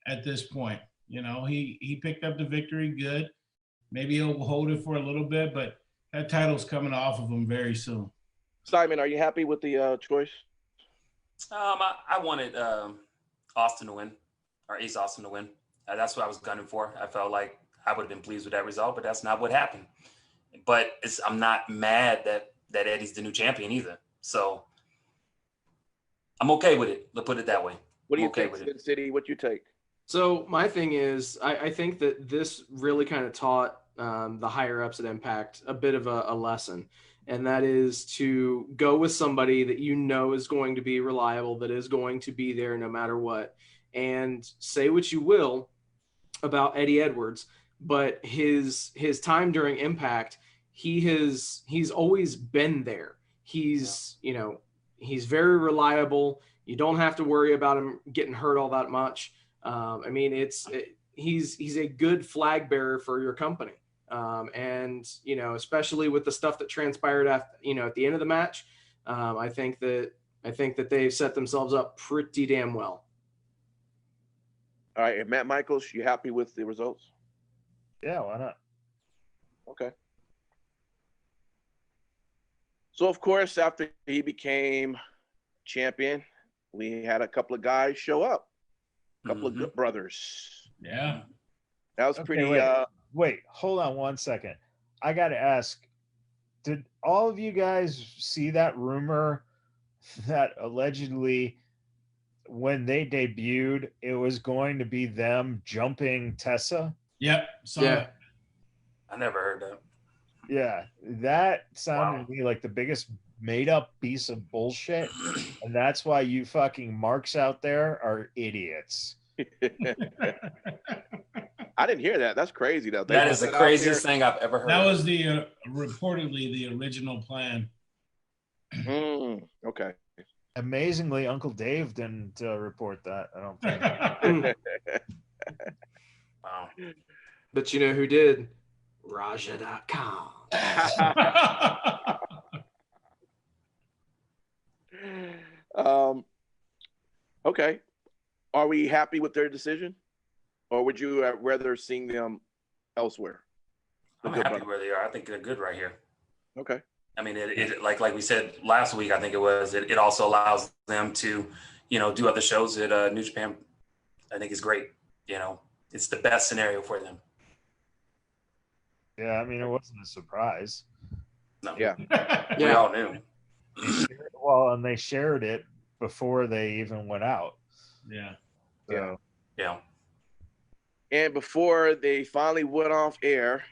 at this point. He picked up the victory good. Maybe he'll hold it for a little bit, but that title's coming off of him very soon. Simon, are you happy with the choice? I wanted Austin to win, or Ace Austin to win. That's what I was gunning for. I felt like I would have been pleased with that result, but that's not what happened. But I'm not mad that Eddie's the new champion either. So I'm okay with it. Let's put it that way. What do you think, Sin City? What you take? So my thing is, I think that this really kind of taught the higher ups at Impact a bit of a lesson. and that is to go with somebody that you know is going to be reliable, that is going to be there no matter what. And say what you will about Eddie Edwards, but his time during Impact, he's always been there. He's he's very reliable. You don't have to worry about him getting hurt all that much. I mean, he's a good flag bearer for your company. And especially with the stuff that transpired at the end of the match, I think that they've set themselves up pretty damn well. All right, and Matt Michaels, you happy with the results? Yeah, why not? Okay. So, of course, after he became champion, we had a couple of guys show up, a couple of good brothers. Yeah. That was pretty. Wait, hold on 1 second. I got to ask, did all of you guys see that rumor that allegedly when they debuted, it was going to be them jumping Tessa? Yep. Yeah. I never heard that. Yeah, that sounded to me like the biggest made-up piece of bullshit, and that's why you fucking marks out there are idiots. I didn't hear that. That's crazy, though. That is the craziest thing I've ever heard. That was the reportedly the original plan. Okay. Amazingly, Uncle Dave didn't report that. I don't think. Wow. But you know who did? Raja.com. Okay. Are we happy with their decision? Or would you rather seen them elsewhere? I'm happy where they are. I think they're good right here. Okay. I mean, it like we said last week, I think it also allows them to, do other shows at New Japan. I think it's great. It's the best scenario for them. Yeah, I mean, it wasn't a surprise. No. Yeah. We all knew. Well, and they shared it before they even went out. Yeah. So. Yeah. And before they finally went off air,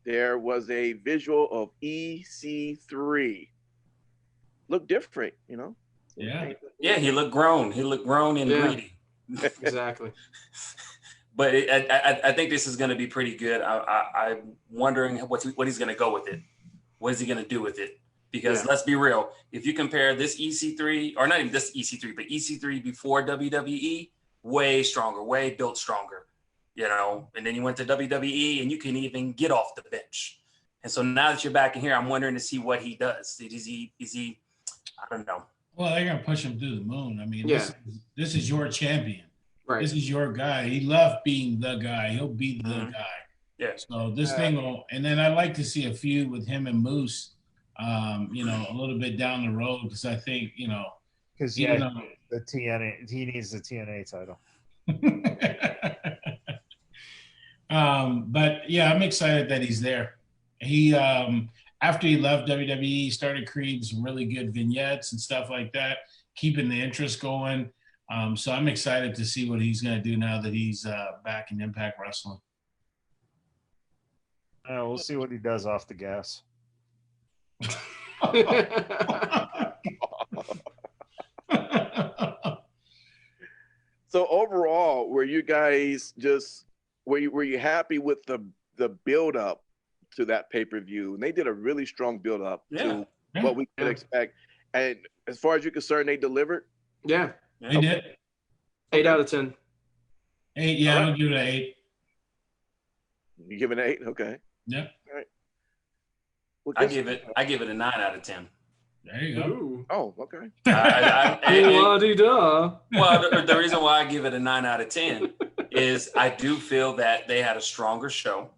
there was a visual of EC3. Looked different, Yeah. Yeah, he looked grown. He looked grown and greedy. Exactly. But I think this is going to be pretty good. I'm wondering what he's going to go with it. What is he going to do with it? Because let's be real. If you compare this EC3, or not even this EC3, but EC3 before WWE, way stronger, way built stronger, and then you went to WWE and you can even get off the bench. And so now that you're back in here, I'm wondering to see what he does. Is he, I don't know. Well, they're going to push him through the moon. I mean, this is your champion. Right. This is your guy. He loved being the guy. He'll be the guy. Yeah. So this thing will, and then I'd like to see a feud with him and Moose, a little bit down the road, because I think, because the TNA, he needs the TNA title. But yeah, I'm excited that he's there. He after he left WWE, he started creating some really good vignettes and stuff like that, keeping the interest going. So I'm excited to see what he's going to do now that he's back in Impact Wrestling. We'll see what he does off the gas. So overall, were you guys were you happy with the build up to that pay-per-view? And they did a really strong build up to what we could expect. And as far as you're concerned, they delivered? Yeah. They did. 8 out of 10. 8, yeah, right. I'll give it an 8. You give it an 8? Okay. Yep. All right. Well, I give it a 9 out of 10. There you go. Ooh. Oh, okay. Well, the reason why I give it a 9 out of 10 is I do feel that they had a stronger show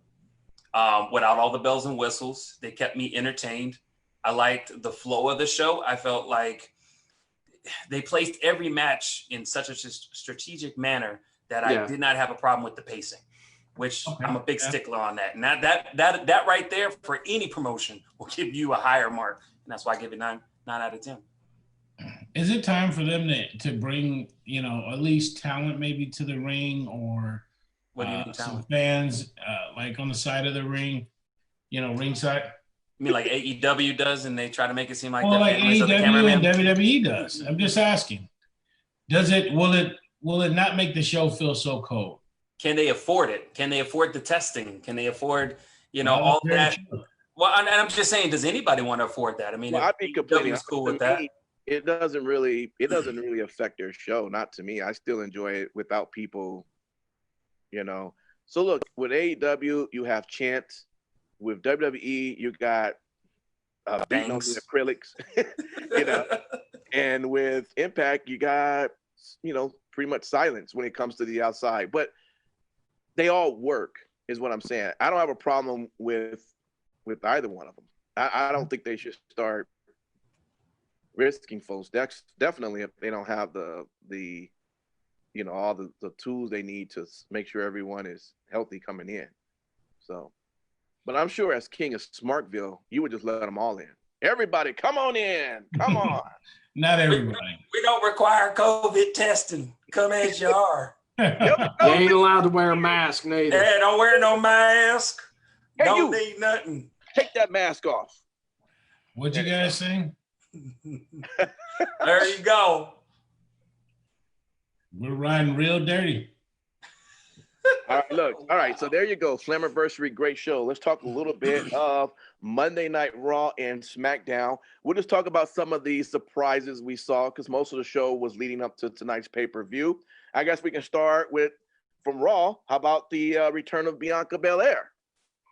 without all the bells and whistles. They kept me entertained. I liked the flow of the show. I felt like they placed every match in such a strategic manner that I did not have a problem with the pacing, which I'm a big stickler on that. And that right there for any promotion will give you a higher mark. And that's why I give it 9 out of 10. Is it time for them to bring, at least talent maybe to the ring, or what do you mean some talent? fans like on the side of the ring, ringside? You mean like AEW does, and they try to make it seem like Well, they're like families of the AEW cameraman? and WWE does. I'm just asking. Will it not make the show feel so cold? Can they afford it? Can they afford the testing? Can they afford, Well, all that's very that? true. Well, and I'm just saying, does anybody want to afford that? I mean, Well, if I'd be completely AEW is honest. cool To with that. me, it doesn't really affect their show. Not to me. I still enjoy it without people, So look, with AEW, you have chants. With WWE, you got beating on the Banks. acrylics, and with Impact, you got, pretty much silence when it comes to the outside. But they all work, is what I'm saying. I don't have a problem with either one of them. I don't think they should start risking folks. That's definitely if they don't have the all the tools they need to make sure everyone is healthy coming in. So, but I'm sure as king of Smartville, you would just let them all in. Everybody, come on in. Come on. Not everybody. We don't require COVID testing. Come as you are. You ain't allowed to wear a mask, neither. Hey, don't wear no mask. Hey, don't you. need nothing. Take that mask off. What'd you guys sing? There you go. We're riding real dirty. All right, look. All right, so there you go. Slammiversary, great show. Let's talk a little bit of Monday Night Raw and SmackDown. We'll just talk about some of the surprises we saw because most of the show was leading up to tonight's pay-per-view. I guess we can start from Raw. How about the return of Bianca Belair?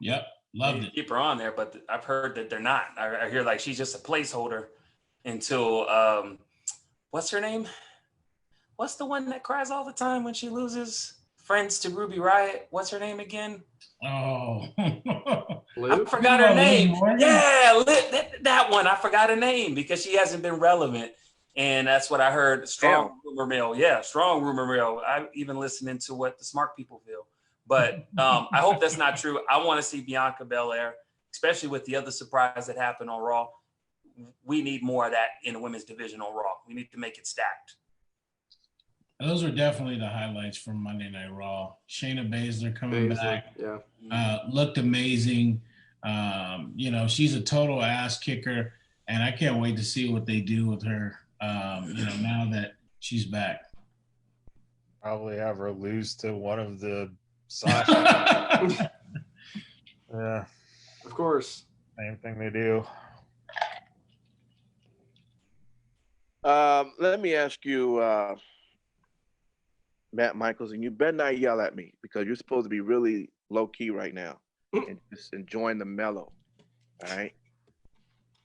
Yep, loved it. Keep her on there, but I've heard that they're not. I hear like she's just a placeholder until what's her name? What's the one that cries all the time when she loses friends to Ruby Riott? What's her name again? Oh. Liv? I forgot her name. Morgan? Yeah, that one. I forgot her name because she hasn't been relevant. And that's what I heard. Strong rumor mill. Yeah, strong rumor mill. I even listening to what the smart people feel. But I hope that's not true. I want to see Bianca Belair, especially with the other surprise that happened on Raw. We need more of that in the women's division on Raw. We need to make it stacked. Those were definitely the highlights from Monday Night Raw. Shayna Baszler coming back. Yeah. Looked amazing. She's a total ass kicker, and I can't wait to see what they do with her, now that she's back. Probably have her lose to one of the Sasha. Yeah. Of course. Same thing they do. Let me ask you, Matt Michaels, and you better not yell at me because you're supposed to be really low key right now and just enjoying the mellow. All right.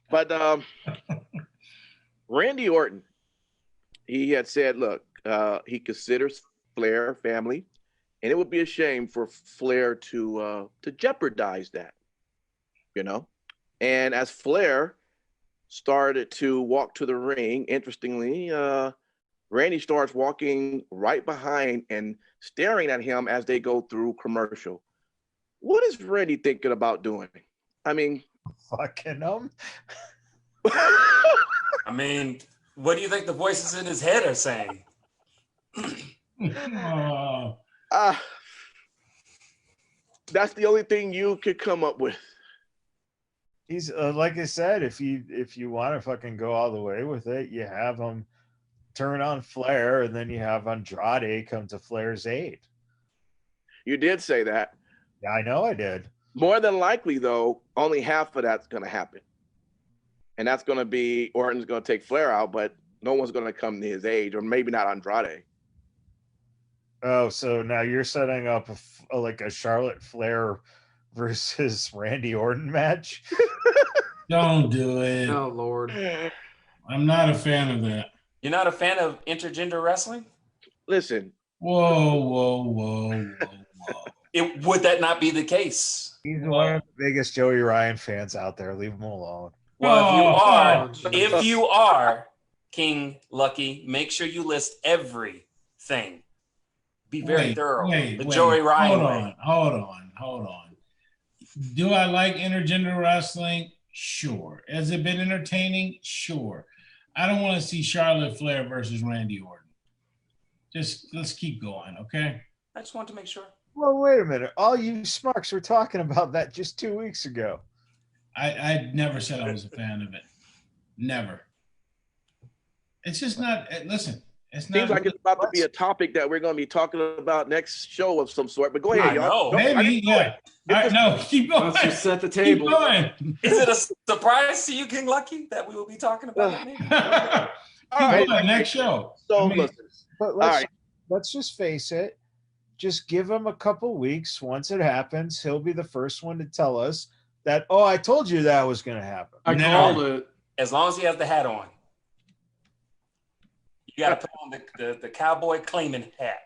But Randy Orton, he had said, look, he considers Flair family, and it would be a shame for Flair to jeopardize that, And as Flair started to walk to the ring, interestingly, Randy starts walking right behind and staring at him as they go through commercial. What is Randy thinking about doing? I mean, fucking him. I mean, what do you think the voices in his head are saying? That's the only thing you could come up with. He's like I said, if you want to fucking go all the way with it, you have him turn on Flair, and then you have Andrade come to Flair's aid. You did say that. Yeah, I know I did. More than likely, though, only half of that's going to happen. And that's going to be Orton's going to take Flair out, but no one's going to come to his aid, or maybe not Andrade. Oh, so now you're setting up a Charlotte Flair versus Randy Orton match? Don't do it. Oh, Lord. I'm not a fan of that. You're not a fan of intergender wrestling? Listen. Whoa. Would that not be the case? He's one of the biggest Joey Ryan fans out there. Leave him alone. Well, if you are King Lucky, make sure you list everything. Be very thorough. Joey Ryan way. Hold on. Do I like intergender wrestling? Sure. Has it been entertaining? Sure. I don't want to see Charlotte Flair versus Randy Orton. Just let's keep going, okay? I just want to make sure. Well, wait a minute. All you smarks were talking about that just 2 weeks ago. I never said I was a fan of it. Never. It's just not. Listen, it's not. Seems like it's about to be a topic that we're going to be talking about next show of some sort. But go ahead, I y'all. know. Maybe, yeah. All right, no, keep going. Let's just set the table. Keep going. Is it a surprise to you, King Lucky, that we will be talking about it? Maybe? Keep right. going. Next show. So, I mean, listen. But All right. let's just face it. Just give him a couple weeks. Once it happens, he'll be the first one to tell us that, oh, I told you that was going to happen. I No. called it. As long as he has the hat on. You got to put on the cowboy claiming hat.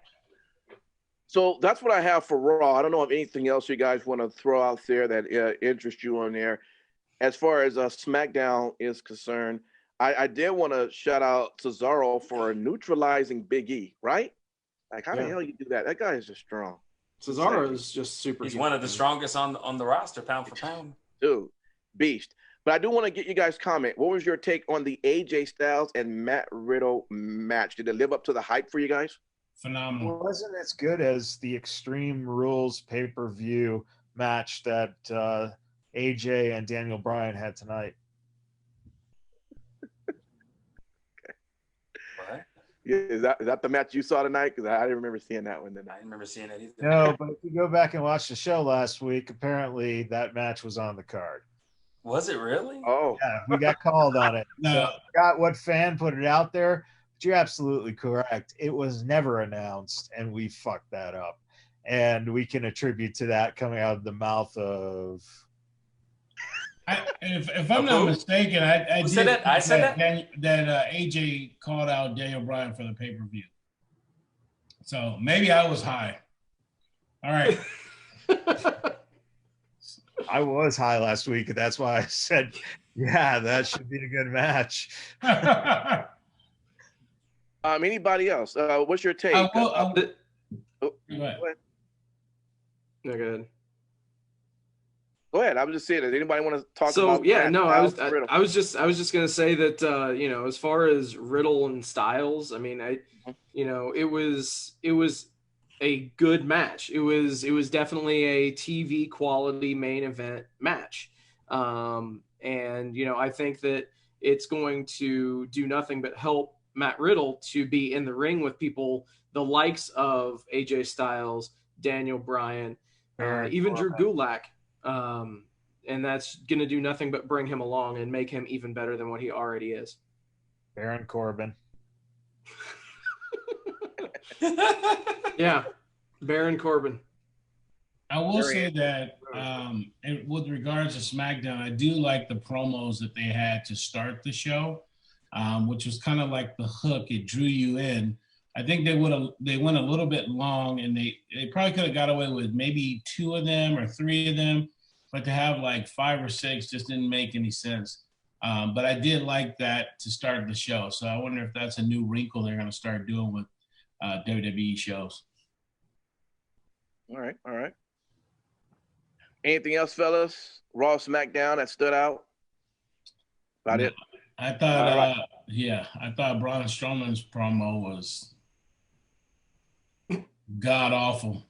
So that's what I have for Raw. I don't know if anything else you guys want to throw out there that interests you on there. As far as SmackDown is concerned, I did want to shout out Cesaro for neutralizing Big E, right? Like, how the hell you do that? That guy is just strong. Cesaro is just super. He's one of the strongest on the roster, pound for pound. Dude, beast. But I do want to get you guys' comment. What was your take on the AJ Styles and Matt Riddle match? Did it live up to the hype for you guys? Phenomenal. It wasn't as good as the Extreme Rules pay-per-view match that AJ and Daniel Bryan had tonight. What? Yeah, is that the match you saw tonight? Because I didn't remember seeing that one I tonight. didn't remember seeing it either. No, but if you go back and watch the show last week, apparently that match was on the card. Was it really? Oh, Yeah, we got called on it. No. So I forgot what fan put it out there, but you're absolutely correct. It was never announced, and we fucked that up. And we can attribute to that coming out of the mouth of. If I'm not mistaken, I Who did said that? I said that AJ called out Daniel Bryan for the pay-per-view. So maybe I was high. All right. I was high last week, and that's why I said, yeah, that should be a good match. Anybody else? What's your take? Go ahead. Go No, go ahead. ahead. I was just saying, does anybody want to talk So about yeah, that? no, Riddle? I was just gonna say that as far as Riddle and Styles, I mean, it was a good match. It was definitely a TV quality main event match, and I think that it's going to do nothing but help Matt Riddle to be in the ring with people the likes of AJ Styles, Daniel Bryan, even Drew Gulak. And that's going to do nothing but bring him along and make him even better than what he already is. Baron Corbin. Yeah, Baron Corbin. I will say that and with regards to SmackDown, I do like the promos that they had to start the show, which was kind of like the hook. It drew you in. I think they went a little bit long, and they probably could have got away with maybe 2 of them or 3 of them, but to have like 5 or 6 just didn't make any sense. But I did like that to start the show. So I wonder if that's a new wrinkle they're going to start doing with WWE shows. All right. Anything else, fellas? Raw, SmackDown that stood out? About it? I thought, I thought Braun Strowman's promo was god awful.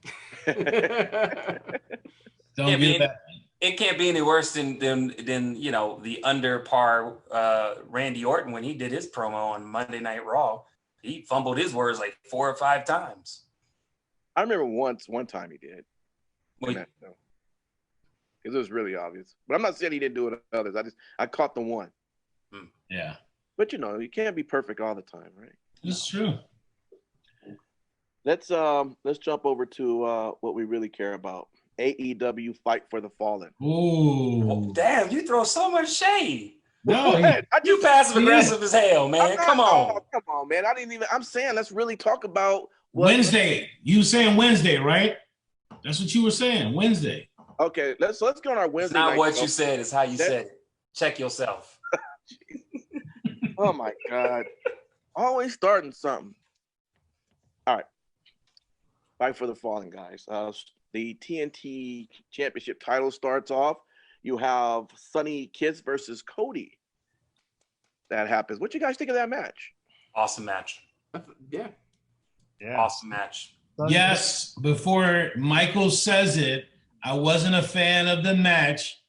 Don't get that. It can't be any worse than the under par Randy Orton when he did his promo on Monday Night Raw. He fumbled his words like 4 or 5 times. I remember one time he did. Because it was really obvious. But I'm not saying he didn't do it with others. I caught the one. Yeah. But you can't be perfect all the time, right? It's true. Let's jump over to what we really care about. AEW Fight for the Fallen. Ooh. Oh, damn, you throw so much shade. No, You passive aggressive as hell, man. Come on. Come on, man. I'm saying let's really talk about Wednesday. You saying Wednesday, right? That's what you were saying. Wednesday. Okay, let's go on our Wednesday. It's not night what show. you said, it's how you said it. Check yourself. Oh my God. Always starting something. All right. Fight for the Fallen, guys. The TNT Championship title starts off. You have Sonny Kiss versus Cody. That happens. What you guys think of that match? Awesome match. Yeah. Awesome match. Yes, before Michael says it, I wasn't a fan of the match.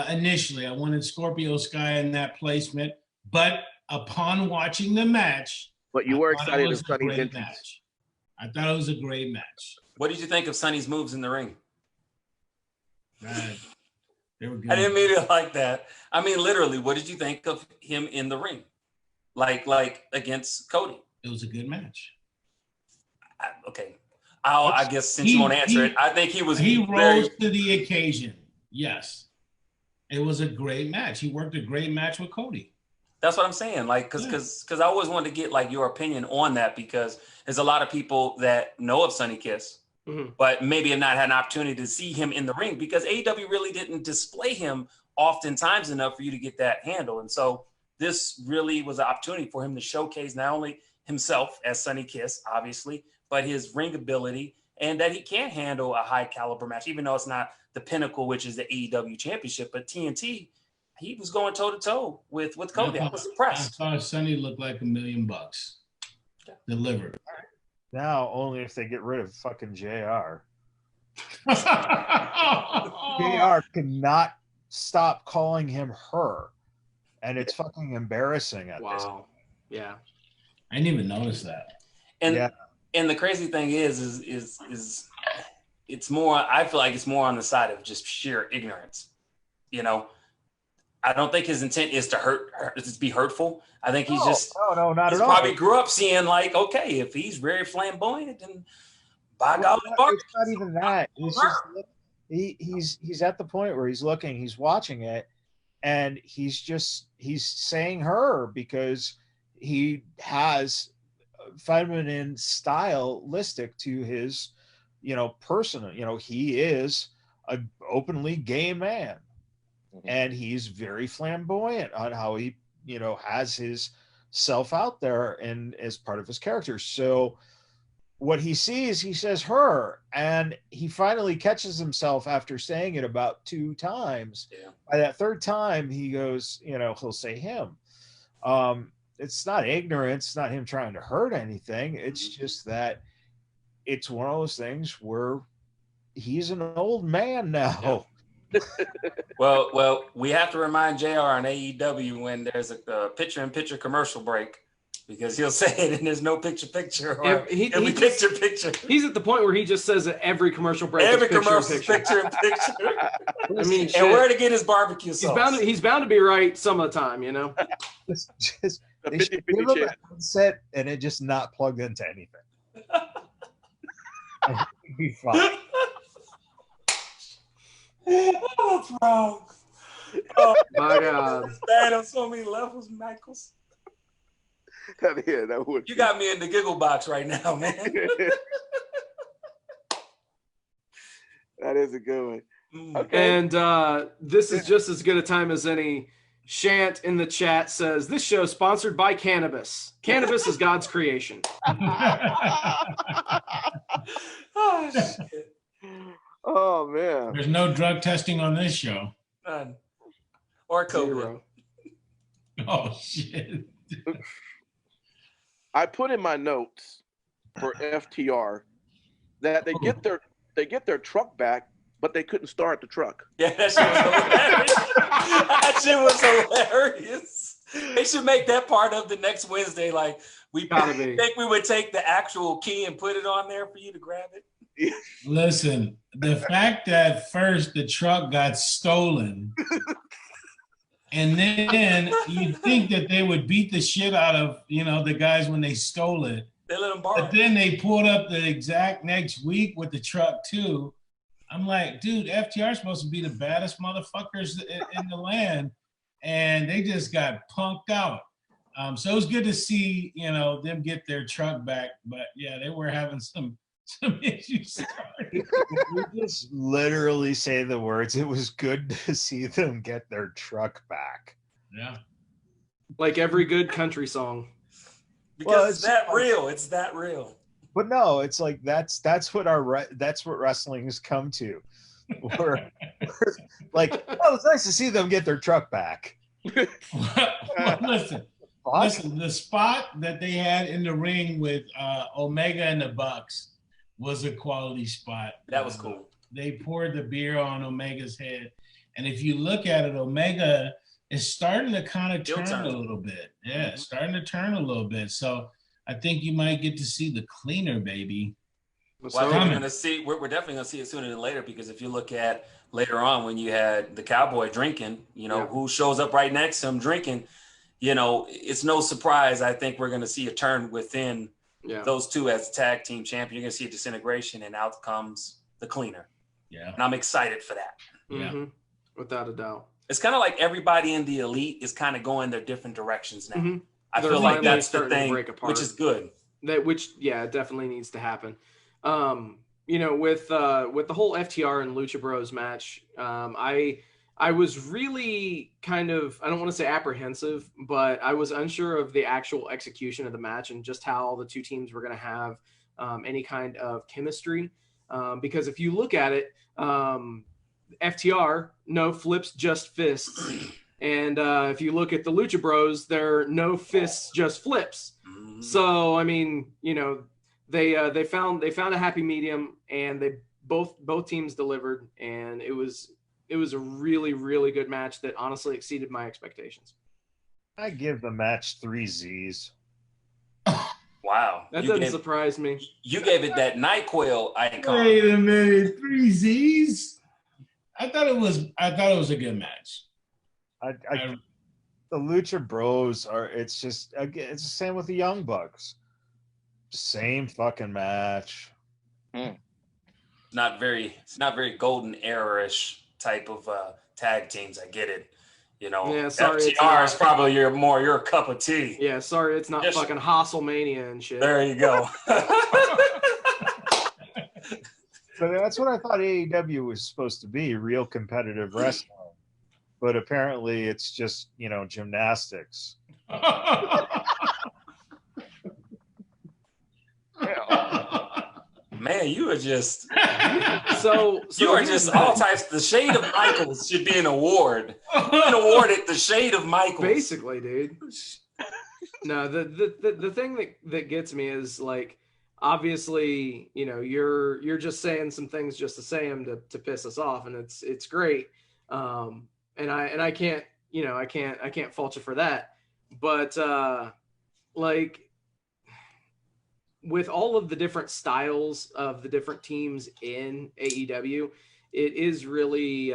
initially. I wanted Scorpio Sky in that placement, but upon watching the match, But you were I thought excited it of was a Sonny's great entrance. match. I thought it was a great match. What did you think of Sonny's moves in the ring? They were good. I didn't mean it like that. I mean, literally, what did you think of him in the ring? Like against Cody? It was a good match. Okay. I guess since you won't answer it, I think he rose to the occasion. Yes. It was a great match. He worked a great match with Cody. That's what I'm saying. Like, because I always wanted to get like your opinion on that, because there's a lot of people that know of Sonny Kiss, but maybe have not had an opportunity to see him in the ring, because AEW really didn't display him oftentimes enough for you to get that handle. And so this really was an opportunity for him to showcase not only himself as Sonny Kiss, obviously, but his ring ability, and that he can handle a high caliber match, even though it's not the pinnacle, which is the AEW championship. But TNT, he was going toe to toe with Cody. I was impressed. I thought Sonny looked like $1 million delivered. Now only if they get rid of fucking JR. JR cannot stop calling him her, and it's fucking embarrassing at this point. Yeah. I didn't even notice that. And the crazy thing is it's more, I feel like it's more on the side of just sheer ignorance. You know, I don't think his intent is to be hurtful. I think he's no, not at all. Probably grew up seeing like, okay, if he's very flamboyant, then by golly, it's not even that. It's just he's at the point where he's watching it, and he's saying her because he has feminine stylistic to his, person. He is an openly gay man, and he's very flamboyant on how he, has his self out there and as part of his character. So what he sees, he says her, and he finally catches himself after saying it about 2 times. Yeah. By that 3rd time, he goes, he'll say him. It's not ignorance. It's not him trying to hurt anything. It's just that it's one of those things where he's an old man now. Yeah. Well, we have to remind JR on AEW when there's a picture-in-picture commercial break, because he'll say it and there's no picture, or it'll be picture. He's at the point where he just says that every commercial break every is picture commercial in picture. I mean, and where to get his barbecue sauce. He's bound to be right some of the time, Just they should give him a headset and it just not plugged into anything. It'd be fine. What's wrong? Oh my God! It's bad on so many levels, Michaels. Yeah, that would. You got me in the giggle box right now, man. That is a good one. Okay. And this is just as good a time as any. Shant in the chat says, this show is sponsored by cannabis. Cannabis is God's creation. Oh, shit. Oh, man. There's no drug testing on this show. None. Or COVID. 0. Oh, shit. I put in my notes for FTR that they get their truck back, but they couldn't start the truck. Yeah, that shit was hilarious. That shit was hilarious. They should make that part of the next Wednesday. Like, we think we would take the actual key and put it on there for you to grab it. Listen, the fact that first the truck got stolen, and then you'd think that they would beat the shit out of, the guys when they stole it. They let them borrow. But then they pulled up the exact next week with the truck too. I'm like, dude, FTR is supposed to be the baddest motherfuckers in the land, and they just got punked out. So it was good to see, them get their truck back. But yeah, they were having some issues. You just literally say the words. It was good to see them get their truck back. Yeah, like every good country song. Because it's that real. It's that real. But no, it's like that's what wrestling has come to. We're like, oh, it's nice to see them get their truck back. Well, listen, the spot that they had in the ring with Omega and the Bucks was a quality spot. That was cool. They poured the beer on Omega's head, And if you look at it, Omega is starting to kind of turn a little bit. Yeah, Mm-hmm. starting to turn a little bit. So I think you might get to see the cleaner, baby. Well, I think we're going to see. We're definitely going to see it sooner than later, because if you look at later on when you had the cowboy drinking, who shows up right next to him drinking, it's no surprise. I think we're going to see a turn within those two as tag team champion. You're going to see a disintegration, and out comes the cleaner. Yeah, and I'm excited for that. Yeah, without a doubt. It's kind of like everybody in the elite is kind of going their different directions now. Mm-hmm. I feel like that's the thing, which is good. It definitely needs to happen. With the whole FTR and Lucha Bros match, I was really kind of, I don't want to say apprehensive, but I was unsure of the actual execution of the match and just how the two teams were going to have any kind of chemistry. Because if you look at it, FTR, no flips, just fists. And if you look at the Lucha Bros, they're no fists, just flips. Mm-hmm. So, I mean, they found a happy medium, and they both teams delivered, and it was a really, really good match that honestly exceeded my expectations. I give the match 3 Z's. Wow. That doesn't surprise me. You gave it that NyQuil icon. Wait a minute, 3 Z's? I thought it was a good match. The Lucha Bros it's the same with the Young Bucks. Same fucking match. It's not very golden era-ish type of tag teams. I get it. Yeah, sorry, FTR is probably your cup of tea. Yeah, sorry, it's not fucking Hostlemania and shit. There you go. But that's what I thought AEW was supposed to be, real competitive wrestling. But apparently it's just, gymnastics. Man, you are just you are just all types. The Shade of Michaels should be an award. You've been awarded the Shade of Michaels. Basically, dude. No, the thing that gets me is, like, obviously, you're just saying some things just to say them to piss us off, and it's great. And I can't fault you for that. But like, with all of the different styles of the different teams in AEW, it is really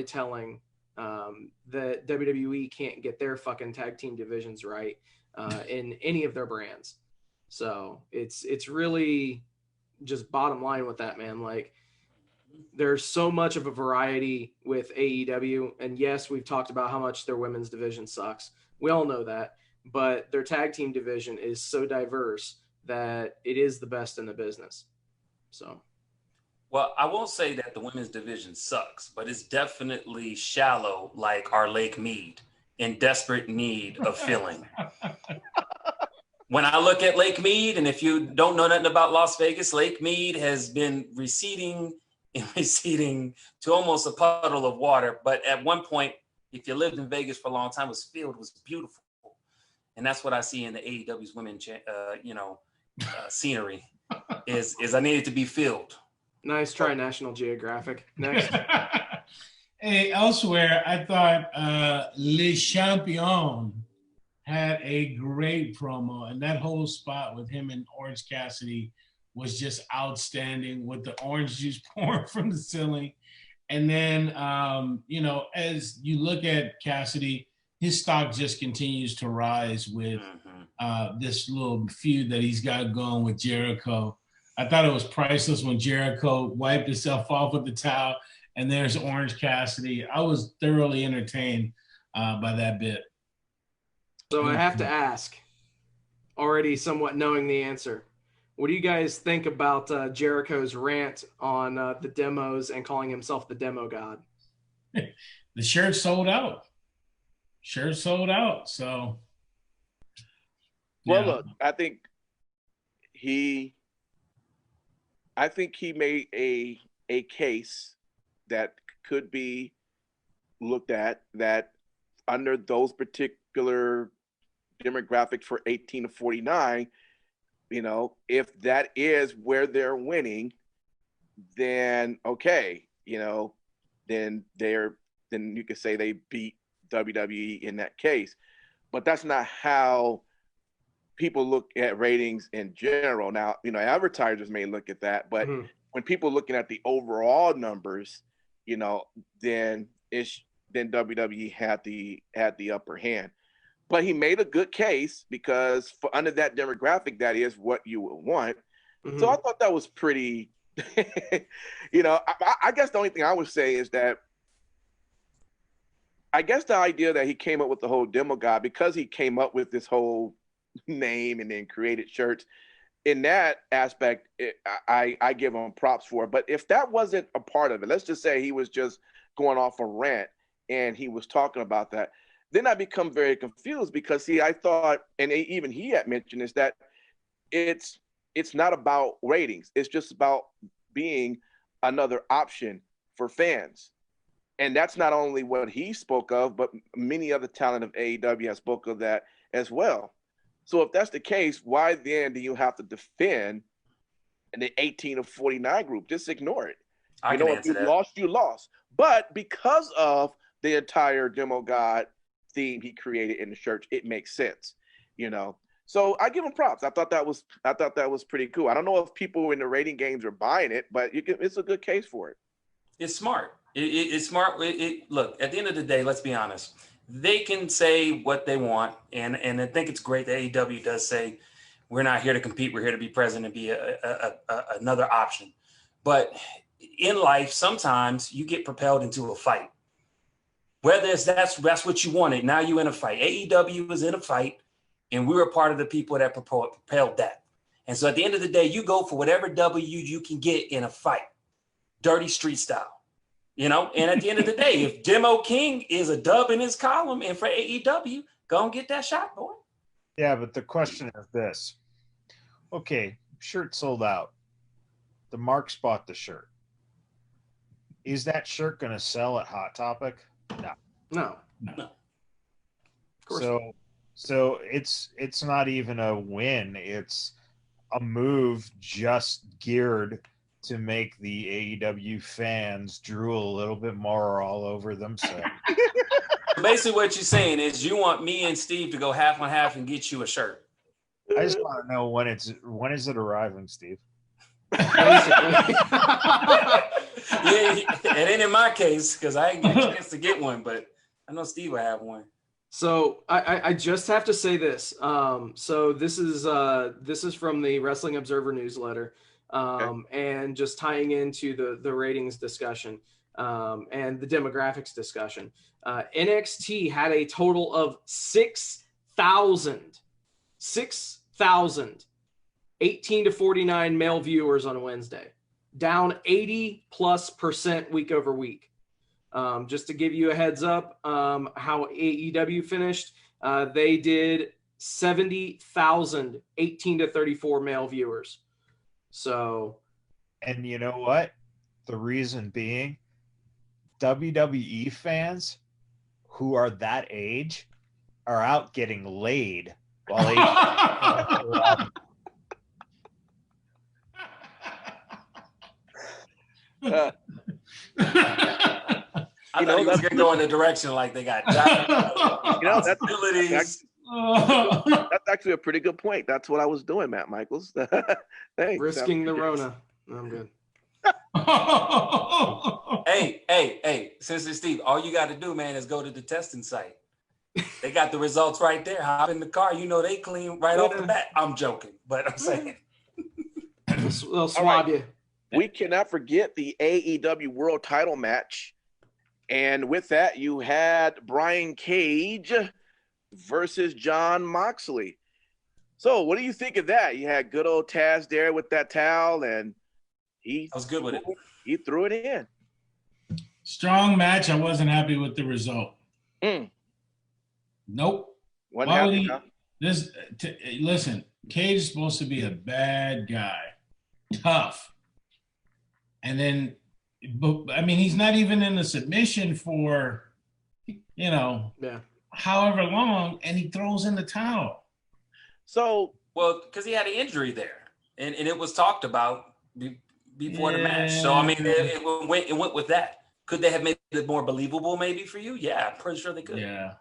telling that WWE can't get their fucking tag team divisions right in any of their brands. So it's really just bottom line with that, man. Like, there's so much of a variety with AEW, and yes, we've talked about how much their women's division sucks. We all know that, but their tag team division is so diverse that it is the best in the business. So, well, I won't say that the women's division sucks, but it's definitely shallow, like our Lake Mead, in desperate need of filling. When I look at Lake Mead, and if you don't know nothing about Las Vegas, Lake Mead has been receding to almost a puddle of water. But at one point, if you lived in Vegas for a long time, was beautiful. And that's what I see in the AEW's women, scenery is I need it to be filled. Nice try, National Geographic. Next. Hey, elsewhere, I thought Le Champion had a great promo, and that whole spot with him and Orange Cassidy was just outstanding, with the orange juice pouring from the ceiling. And then, as you look at Cassidy, his stock just continues to rise with this little feud that he's got going with Jericho. I thought it was priceless when Jericho wiped himself off with the towel, and there's Orange Cassidy. I was thoroughly entertained by that bit. So I have to ask, already somewhat knowing the answer, what do you guys think about Jericho's rant on the demos and calling himself the demo god? The shirt sold out. So, well, look, I think he made a case that could be looked at, that under those particular demographics for 18 to 49, if that is where they're winning, then okay, then you could say they beat WWE in that case. But that's not how people look at ratings in general. Now, advertisers may look at that, but when people looking at the overall numbers, then WWE had the upper hand. But he made a good case because for under that demographic, that is what you would want. So I thought that was pretty. I guess the only thing I would say is that I guess the idea that he came up with the whole demo guy, because he came up with this whole name and then created shirts, in that aspect, I give him props for it. But if that wasn't a part of it, let's just say he was just going off a rant and he was talking about that, then I become very confused because, I thought, and even he had mentioned this, that it's not about ratings. It's just about being another option for fans. And that's not only what he spoke of, but many other talent of AEW has spoke of that as well. So if that's the case, why then do you have to defend the 18 to 49 group? Just ignore it. If you lost, you lost. But because of the entire Demo God theme he created in the church, it makes sense. So I give him props. I thought that was pretty cool. I don't know if people in the rating games are buying it, but it's a good case for it. It's smart. It's smart. Look, at the end of the day, let's be honest. They can say what they want, and I think it's great that AEW does say we're not here to compete. We're here to be present and be another option. But in life, sometimes you get propelled into a fight. Whether that's what you wanted, now you're in a fight. AEW was in a fight, and we were part of the people that propelled that. And so at the end of the day, you go for whatever W you can get in a fight, dirty street style. And at the end of the day, if Demo King is a dub in his column and for AEW, go and get that shot, boy. Yeah, but the question is this. Okay, shirt sold out. The Marks bought the shirt. Is that shirt going to sell at Hot Topic? No. Of course. So it's not even a win. It's a move just geared to make the AEW fans drool a little bit more all over themselves. Basically what you're saying is you want me and Steve to go half on half and get you a shirt. I just want to know when is it arriving, Steve? Basically. Yeah, it ain't in my case because I ain't get a chance to get one, but I know Steve will have one. So I just have to say this. So this is from the Wrestling Observer newsletter, and just tying into the ratings discussion and the demographics discussion. NXT had a total of 6,000 18 to 49 male viewers on Wednesday, down 80+% week over week. Just to give you a heads up, how AEW finished, they did 70,000 18 to 34 male viewers. So, and you know what? The reason being, WWE fans who are that age are out getting laid while they. I thought he was going to go in the direction like they got jobs, that's actually a pretty good point. That's what I was doing, Matt Michaels. Thanks. Risking the Rona. No, I'm good. Hey, Sister Steve, all you got to do, man, is go to the testing site. They got the results right there. Hop in the car. They clean right off the bat. I'm joking, but I'm saying. They'll swab you. We cannot forget the AEW World Title match. And with that, you had Brian Cage versus Jon Moxley. So what do you think of that? You had good old Taz there with that towel, and I was good with it. He threw it in. Strong match. I wasn't happy with the result. Nope. Why would he? Listen, Cage is supposed to be a bad guy, tough. And then, he's not even in the submission for, however long, and he throws in the towel. So, well, because he had an injury there, and it was talked about before the match. So it went with that. Could they have made it more believable maybe for you? Yeah, I'm pretty sure they could. Yeah.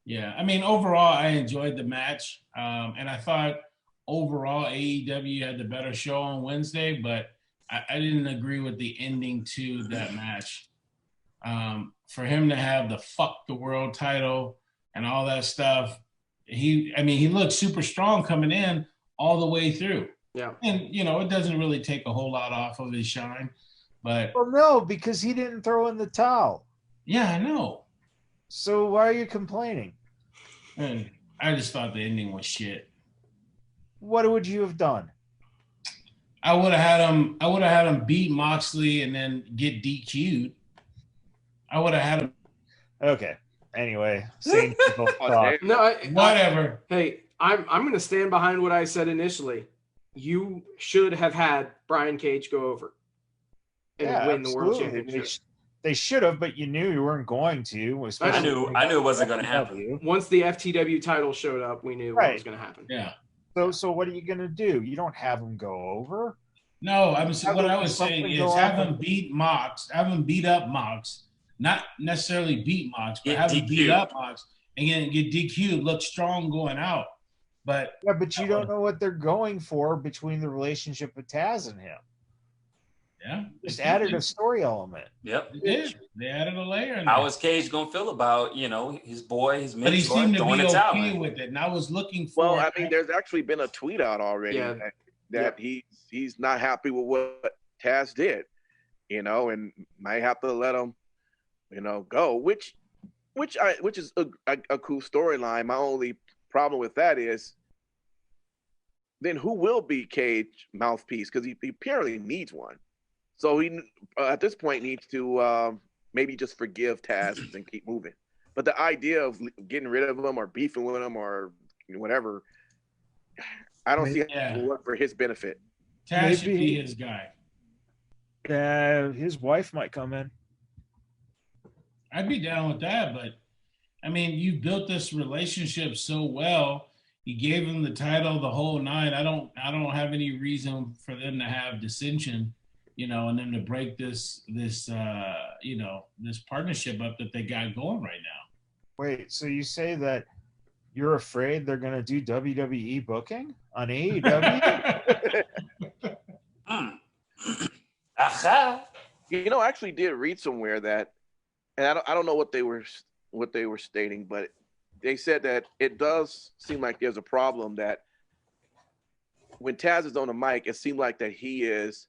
Yeah. I mean, overall, I enjoyed the match. And I thought overall AEW had the better show on Wednesday, but I didn't agree with the ending to that match. For him to have the fuck the world title and all that stuff, he looked super strong coming in all the way through. Yeah. And, it doesn't really take a whole lot off of his shine. But Well, no, because he didn't throw in the towel. yeah, I know. So why are you complaining? And I just thought the ending was shit. What would you have done? I would have had him beat Moxley and then get DQ'd. I would have had him. Okay. Anyway, same people talk. No, Whatever. Hey, I'm going to stand behind what I said initially. You should have had Brian Cage go over and win the world championship. They should have, but you knew you weren't going to. I knew it wasn't going to happen. Once the FTW title showed up, we knew what was going to happen. Yeah. So what are you going to do? You don't have him go over. No, what I was saying is have him beat Mox, have him beat up Mox, not necessarily beat Mox, but have him beat up Mox and get DQ'd, look strong going out. But you don't know what they're going for between the relationship with Taz and him. Yeah, just added a story element. Yep, they added a layer. In How is Cage gonna feel about his boy, his mentor? But he seemed to be okay with it, and I was looking for. Well, I mean, there's actually been a tweet out already that he's not happy with what Taz did, and might have to let him, go. Which is a cool storyline. My only problem with that is, then who will be Cage mouthpiece? Because he apparently needs one. So he at this point needs to maybe just forgive Taz and keep moving. But the idea of getting rid of him or beefing with him or whatever, I don't see how it will work for his benefit. Taz should be his guy. His wife might come in. I'd be down with that, but I mean, you built this relationship so well. You gave him the title, the whole nine. I don't have any reason for them to have dissension, and then to break this partnership up that they got going right now. Wait, so you say that you're afraid they're going to do WWE booking on AEW? Aha. I actually did read somewhere that, and I don't know what they were stating, but they said that it does seem like there's a problem that when Taz is on the mic, it seemed like that he is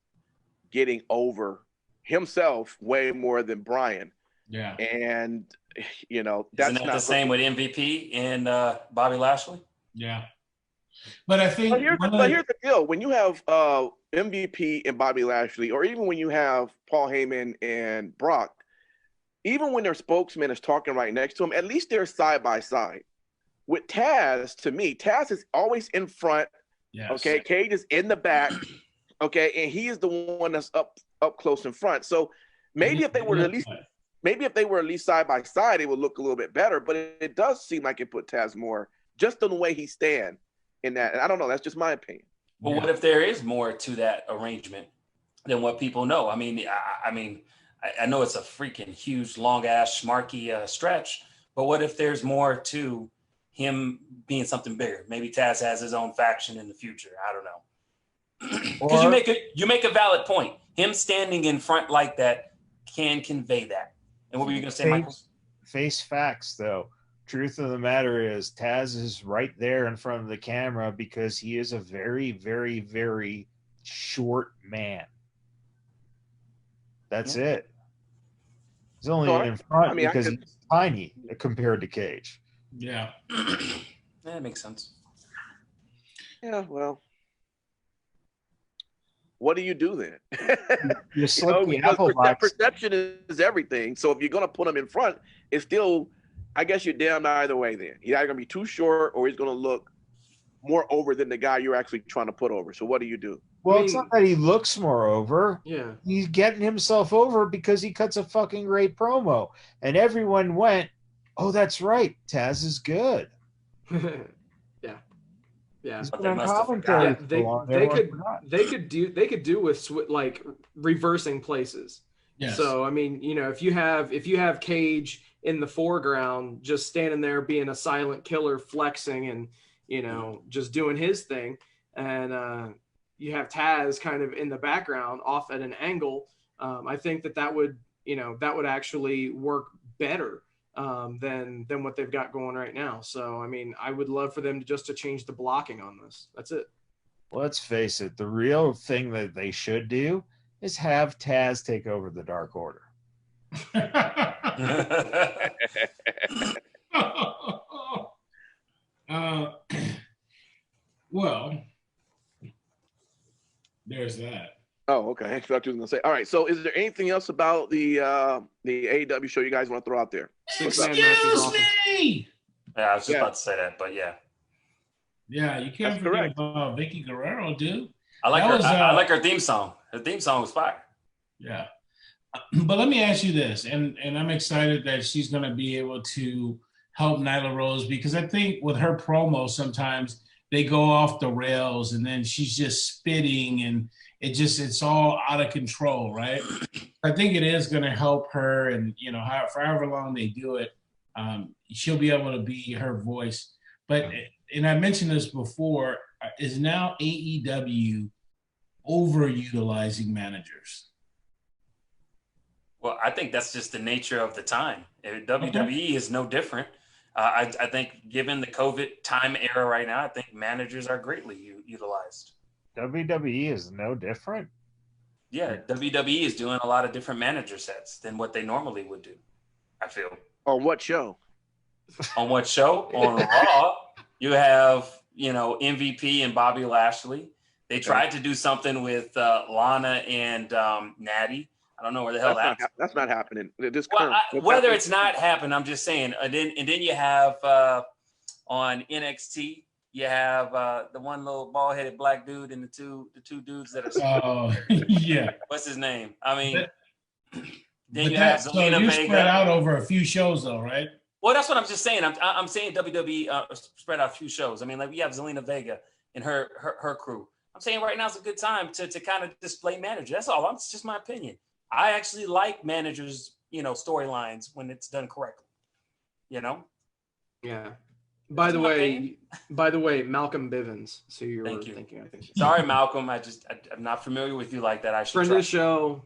getting over himself way more than Brian. Yeah. And, that's Isn't that the same with MVP and Bobby Lashley? Yeah. But I think here's the deal. When you have MVP and Bobby Lashley, or even when you have Paul Heyman and Brock, even when their spokesman is talking right next to him, at least they're side by side. With Taz, to me, Taz is always in front. Yes. Okay, Cage is in the back. Okay, and he is the one that's up close in front. So maybe if they were at least side by side, it would look a little bit better. But it does seem like it put Taz more just on the way he stand in that. And I don't know. That's just my opinion. Well, what if there is more to that arrangement than what people know? I mean, I know it's a freaking huge, long ass, schmarky stretch, but what if there's more to him being something bigger? Maybe Taz has his own faction in the future. I don't know. Because you make a valid point. Him standing in front like that can convey that. And what were you going to say, Michael? Face facts, though. Truth of the matter is Taz is right there in front of the camera because he is a very, very, very short man. That's it. He's only in front because he's tiny compared to Cage. Yeah. That makes sense. Yeah, well. What do you do then? You slip the apple box. Perception is everything. So if you're going to put him in front, it's still, I guess you're damned either way then. He's either going to be too short or he's going to look more over than the guy you're actually trying to put over. So what do you do? Well, it's not that he looks more over. Yeah. He's getting himself over because he cuts a fucking great promo. And everyone went, oh, that's right. Taz is good. Yeah. But they must have forgotten. They could do with like reversing places. Yes. So I mean, if you have Cage in the foreground, just standing there being a silent killer, flexing and just doing his thing, and you have Taz kind of in the background, off at an angle. I think that would actually work better than what they've got going right now. So I mean, I would love for them to change the blocking on this. That's it. Let's face it, the real thing that they should do is have Taz take over the Dark Order. Well, there's that. Oh, okay. I thought you was gonna say. All right. So, is there anything else about the AEW show you guys want to throw out there? Excuse me. Yeah, I was just about to say that, but yeah. Yeah, you can't forget about Vicky Guerrero, dude. I like her. I like her theme song. Her theme song was fire. Yeah. But let me ask you this, and I'm excited that she's going to be able to help Nyla Rose, because I think with her promo sometimes they go off the rails and then she's just spitting and it's all out of control, right? I think it is going to help her, and for however long they do it, she'll be able to be her voice. But and I mentioned this before, is now AEW overutilizing managers? Well, I think that's just the nature of the time. WWE is no different. I think given the COVID time era right now, I think managers are greatly utilized. WWE is no different? Yeah, WWE is doing a lot of different manager sets than what they normally would do, I feel. On what show? On what show? On Raw, you have, MVP and Bobby Lashley. They tried to do something with Lana and Natty. I don't know where the hell that's not happening. Whether it's not happening, I'm just saying. And then you have on NXT, you have the one little bald-headed black dude and the two dudes that are. Oh, yeah. What's his name? I mean, then you have Zelina Vega. Spread out over a few shows, though, right? Well, that's what I'm just saying. I'm saying WWE spread out a few shows. I mean, like we have Zelina Vega and her crew. I'm saying right now is a good time to kind of display manager. That's all. It's just my opinion. I actually like managers, storylines when it's done correctly. Yeah. By the way, Malcolm Bivens. So you were thinking, I think. Sorry, Malcolm. I'm not familiar with you like that. I should friend of the show.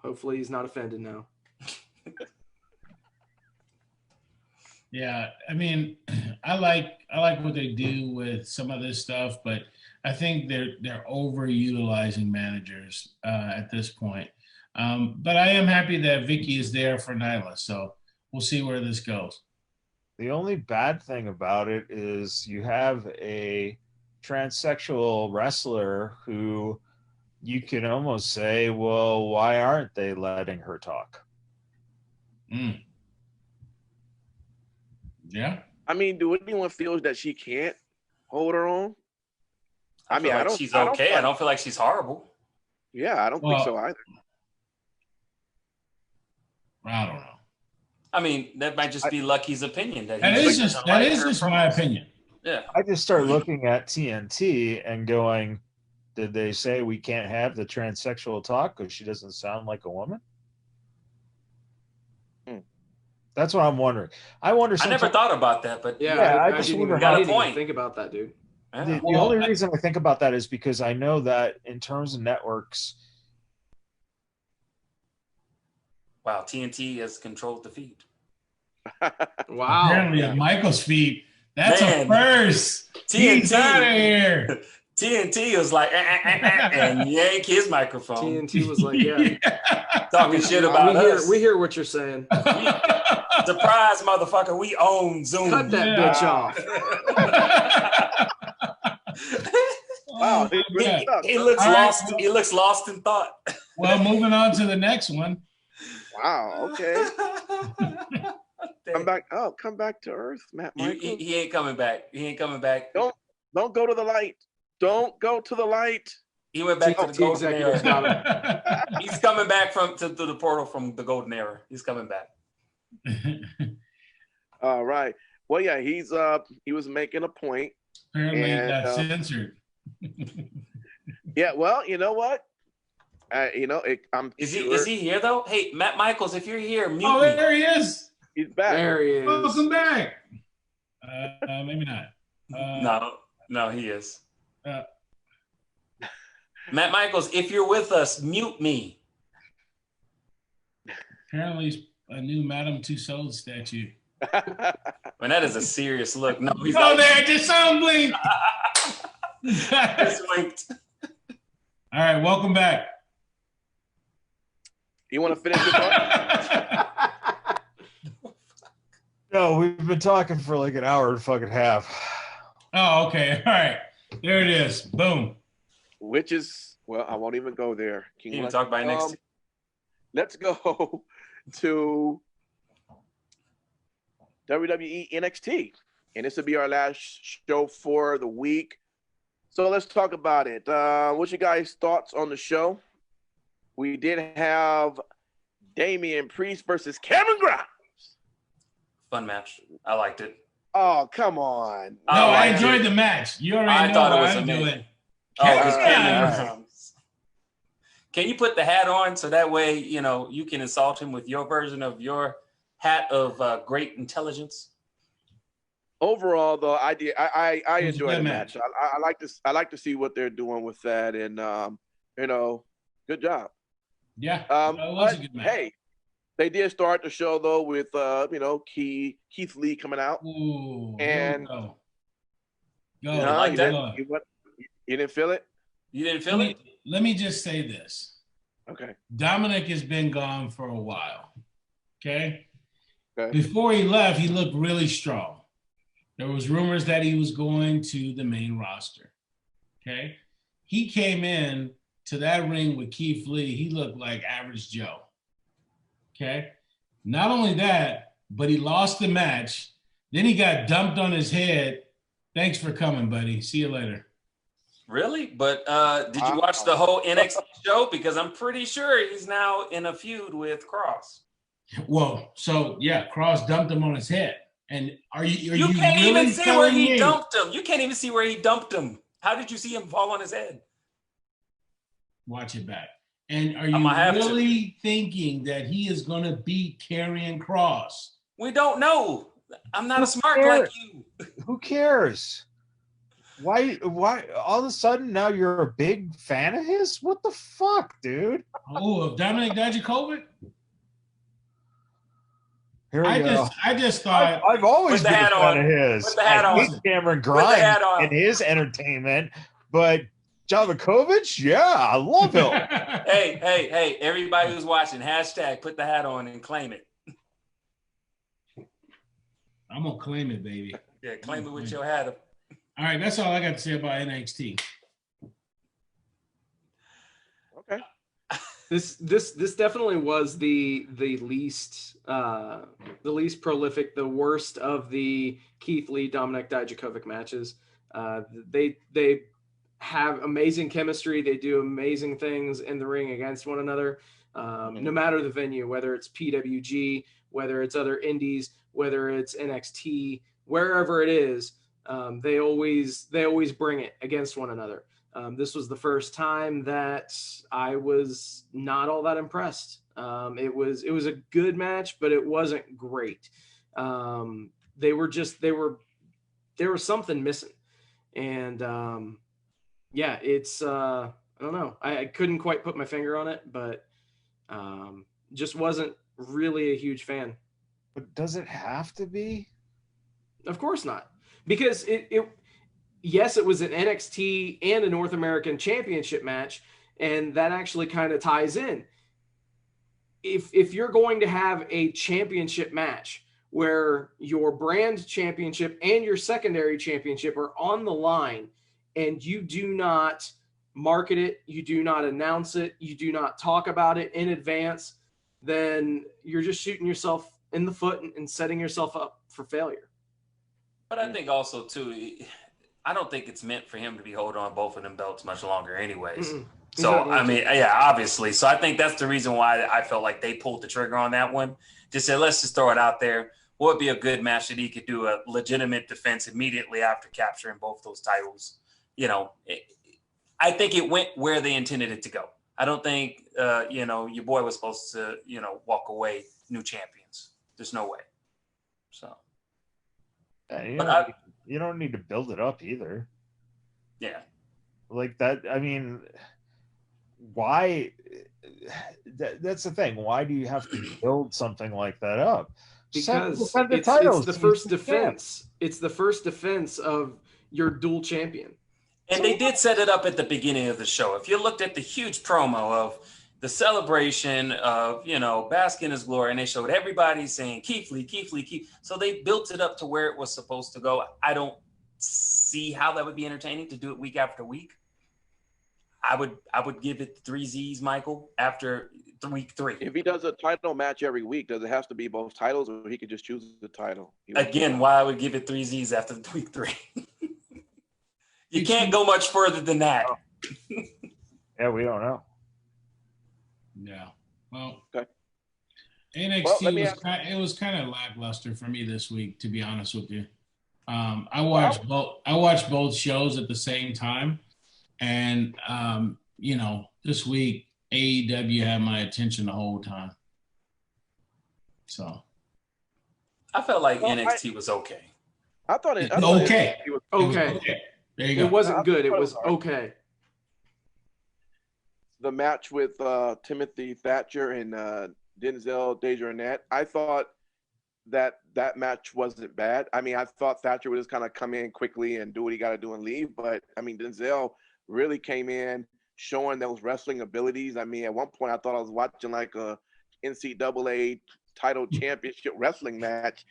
Hopefully he's not offended now. Yeah, I mean, I like what they do with some of this stuff, but I think they're overutilizing managers at this point. But I am happy that Vicky is there for Nyla, so we'll see where this goes. The only bad thing about it is you have a transsexual wrestler who you can almost say, well, why aren't they letting her talk? Yeah. I mean, do anyone feel that she can't hold her own? I don't. She's okay. I don't feel like she's horrible. Yeah, I don't think so either. I don't know. I mean, that might just be Lucky's opinion. That is just my opinion. Yeah. I just start looking at TNT and going, did they say we can't have the transsexual talk because she doesn't sound like a woman? That's what I'm wondering. I never thought about that, but I just wonder how to think about that, dude. The only reason I think about that is because I know that in terms of networks. Wow, TNT has controlled the feed. Wow. Apparently at Michael's feet. That's a first. TNT out of here. TNT was like, and yank his microphone. TNT was like, yeah. Talking shit about us. We hear what you're saying. Surprise, motherfucker. We own Zoom. Cut that bitch off. Wow. He looks lost. He looks lost in thought. Well, moving on to the next one. Wow. Okay. Come back to Earth, Matt Michaels. He ain't coming back. He ain't coming back. Don't go to the light. Don't go to the light. He went back to the golden era. He's coming back to the portal from the golden era. He's coming back. All right. Well, yeah, he was making a point. Apparently, it got censored. Yeah. Well, you know what? I'm Is sure he here though? Hey, Matt Michaels, if you're here, mute Oh, me. there he is. he's back. There he is. Welcome back. Maybe not. No, he is. Uh, Matt Michaels, if you're with us, mute me. Apparently, it's a new Madame Tussauds statue. Man, that is a serious look. No, he's Oh, not. there, just sound blink. Just winked. All right, welcome back. You want to finish your thought? No, we've been talking for like an hour and fucking half. Oh, okay. All right. There it is. Boom. Which is, well, I won't even go there. Can you talk about NXT? Let's go to WWE NXT. And this will be our last show for the week. So let's talk about it. What's your guys' thoughts on the show? We did have Damian Priest versus Cameron Grimes. Fun match. I liked it. Oh, come on. No, I enjoyed the match. You already know thought it how was I'm amazing. doing. Oh, it's Cameron Cameron Grimes. Can you put the hat on so that way, you can insult him with your version of your hat of great intelligence? Overall, though, I was a enjoyed good the match. I like to see what they're doing with that, and good job. Yeah, it was But a good match. hey, they did start the show though with Keith Lee coming out. Ooh, And go. like that? You didn't feel it? You didn't feel it? Let me just say this. Okay. Dominic has been gone for a while. Okay. Okay. Before he left, he looked really strong. There was rumors that he was going to the main roster. Okay. He came in to that ring with Keith Lee. He looked like average Joe. Okay. Not only that, but he lost the match. Then he got dumped on his head. Thanks for coming, buddy. See you later. Really? But did you watch the whole NXT show? Because I'm pretty sure he's now in a feud with Cross. Well, so yeah, Cross dumped him on his head. And you can't really even see where he me? dumped him. You can't even see where he dumped him. How did you see him fall on his head? Watch it back. And are you really thinking that he is going to beat Karrion Kross? We don't know. I'm not a smart like you. Who cares? Why all of a sudden now you're a big fan of his? What the fuck, dude? Oh, of Dominic Dijakovic? Here we go. I just thought I've always been a fan of his. Put the hat on. I hate Cameron Grimes and his entertainment, but Javakovic, yeah, I love him. Hey, everybody who's watching, hashtag put the hat on and claim it. I'm going to claim it, baby. Yeah, claim it with your hat. All right, that's all I got to say about NXT. Okay. This definitely was the least prolific, the worst of the Keith Lee Dominic Dijakovic matches. They have amazing chemistry. They do amazing things in the ring against one another. No matter the venue, whether it's PWG, whether it's other indies, whether it's NXT, wherever it is, they always bring it against one another. This was the first time that I was not all that impressed. It was a good match, but it wasn't great. There was something missing, and it's I don't know. I couldn't quite put my finger on it, but just wasn't really a huge fan. But does it have to be? Of course not, because yes, it was an NXT and a North American Championship match, and that actually kind of ties in. If you're going to have a championship match where your brand championship and your secondary championship are on the line, and you do not market it, you do not announce it, you do not talk about it in advance, then you're just shooting yourself in the foot and setting yourself up for failure. But I think also, too, I don't think it's meant for him to be holding on both of them belts much longer anyways. Mm-mm. So, I mean, yeah, obviously. So I think that's the reason why I felt like they pulled the trigger on that one. Just said, let's just throw it out there. What would be a good match that he could do a legitimate defense immediately after capturing both those titles? I think it went where they intended it to go. I don't think, your boy was supposed to, walk away new champions. There's no way. So. You don't need to build it up either. Yeah. Like that. I mean, why? That's the thing. Why do you have to build something like that up? Because it's the first defense. It's the first defense of your dual champion. And they did set it up at the beginning of the show. If you looked at the huge promo of the celebration of, bask in his glory, and they showed everybody saying Keith Lee, Keith Lee, Keith. So they built it up to where it was supposed to go. I don't see how that would be entertaining to do it week after week. I would give it 3 Z's, Michael, after week 3. If he does a title match every week, does it have to be both titles, or he could just choose the title? Again, why I would give it 3 Z's after week 3. You can't go much further than that. Yeah, we don't know. Yeah. Well, okay. NXT was kind of lackluster for me this week, to be honest with you. I watched both shows at the same time, and this week AEW had my attention the whole time. So I felt like NXT was okay. I thought it was okay. There you go. It wasn't good. It was okay. The match with Timothy Thatcher and Denzel Desjardins, I thought that match wasn't bad. I mean, I thought Thatcher would just kind of come in quickly and do what he got to do and leave. But, I mean, Denzel really came in showing those wrestling abilities. I mean, at one point I thought I was watching like a NCAA title championship wrestling match,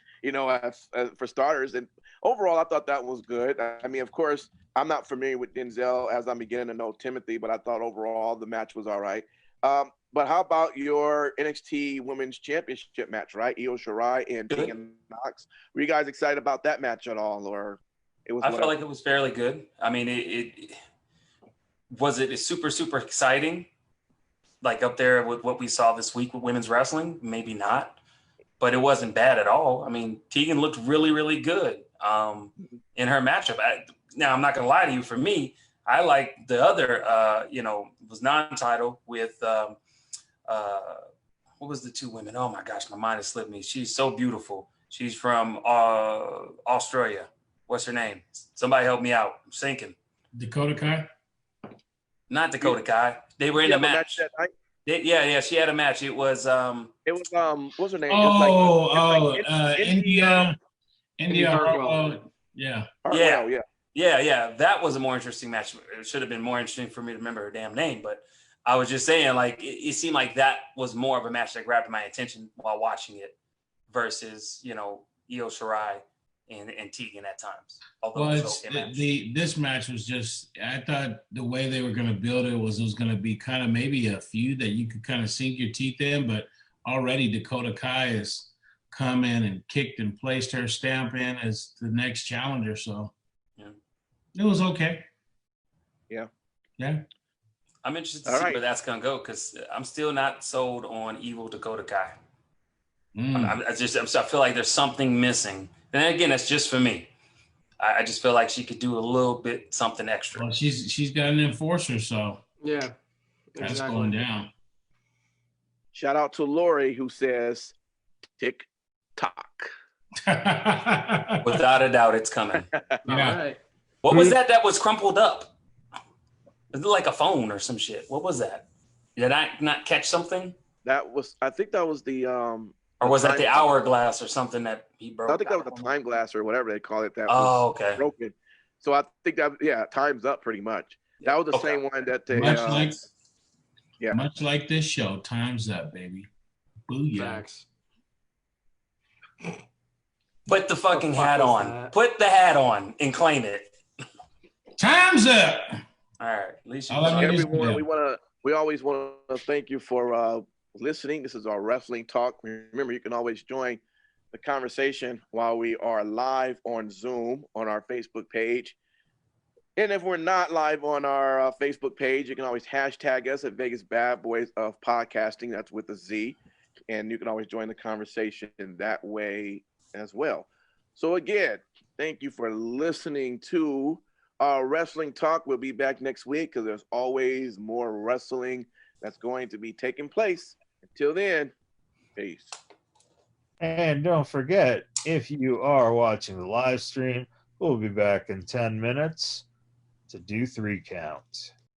for starters. And overall, I thought that was good. I mean, of course, I'm not familiar with Denzel as I'm beginning to know Timothy, but I thought overall the match was all right. But how about your NXT Women's Championship match, right? Io Shirai and Tegan Knox. Were you guys excited about that match at all, or it was? I felt like it was fairly good. I mean, it was super, super exciting, like up there with what we saw this week with women's wrestling. Maybe not, but it wasn't bad at all. I mean, Tegan looked really, really good in her matchup. Now, I'm not going to lie to you. For me, I like the other, was non-title with, what was the 2 women? Oh, my gosh, my mind has slipped me. She's so beautiful. She's from Australia. What's her name? Somebody help me out. I'm sinking. Dakota Kai? Not Dakota Kai. They were in the match. Yeah, she had a match. It was what's her name? India Hartwell. Yeah. Yeah. That was a more interesting match. It should have been more interesting for me to remember her damn name, but I was just saying, like, it seemed like that was more of a match that grabbed my attention while watching it versus, Io Shirai and Tegan at times. Although this match was just, I thought the way they were going to build it was going to be kind of maybe a feud that you could kind of sink your teeth in, but already Dakota Kai has come in and kicked and placed her stamp in as the next challenger. So it was okay. Yeah. I'm interested to see where that's going to go because I'm still not sold on evil Dakota Kai. I feel like there's something missing. And again, that's just for me. I just feel like she could do a little bit something extra. Well, she's got an enforcer, so yeah, that's going down. Shout out to Lori who says, "Tick tock." Without a doubt, it's coming. All right. What was that was crumpled up? Is it like a phone or some shit? What was that? Did I not catch something? I think that was the or was that the hourglass or something that he broke? I think that was the time glass or whatever they call it. That was okay. Broken. So I think that time's up pretty much. That was the same one that they much like this show, time's up, baby. Booyah. Facts. Put the fucking hat on. That? Put the hat on and claim it. Time's up. All right. At least everyone, we always want to thank you for listening. This is our wrestling talk. Remember, you can always join the conversation while we are live on Zoom on our Facebook page. And if we're not live on our Facebook page, you can always hashtag us at Vegas Bad Boys of Podcasting. That's with a Z. And you can always join the conversation that way as well. So again, thank you for listening to our wrestling talk. We'll be back next week because there's always more wrestling that's going to be taking place. Until then, peace. And don't forget, if you are watching the live stream, we'll be back in 10 minutes to do 3 count.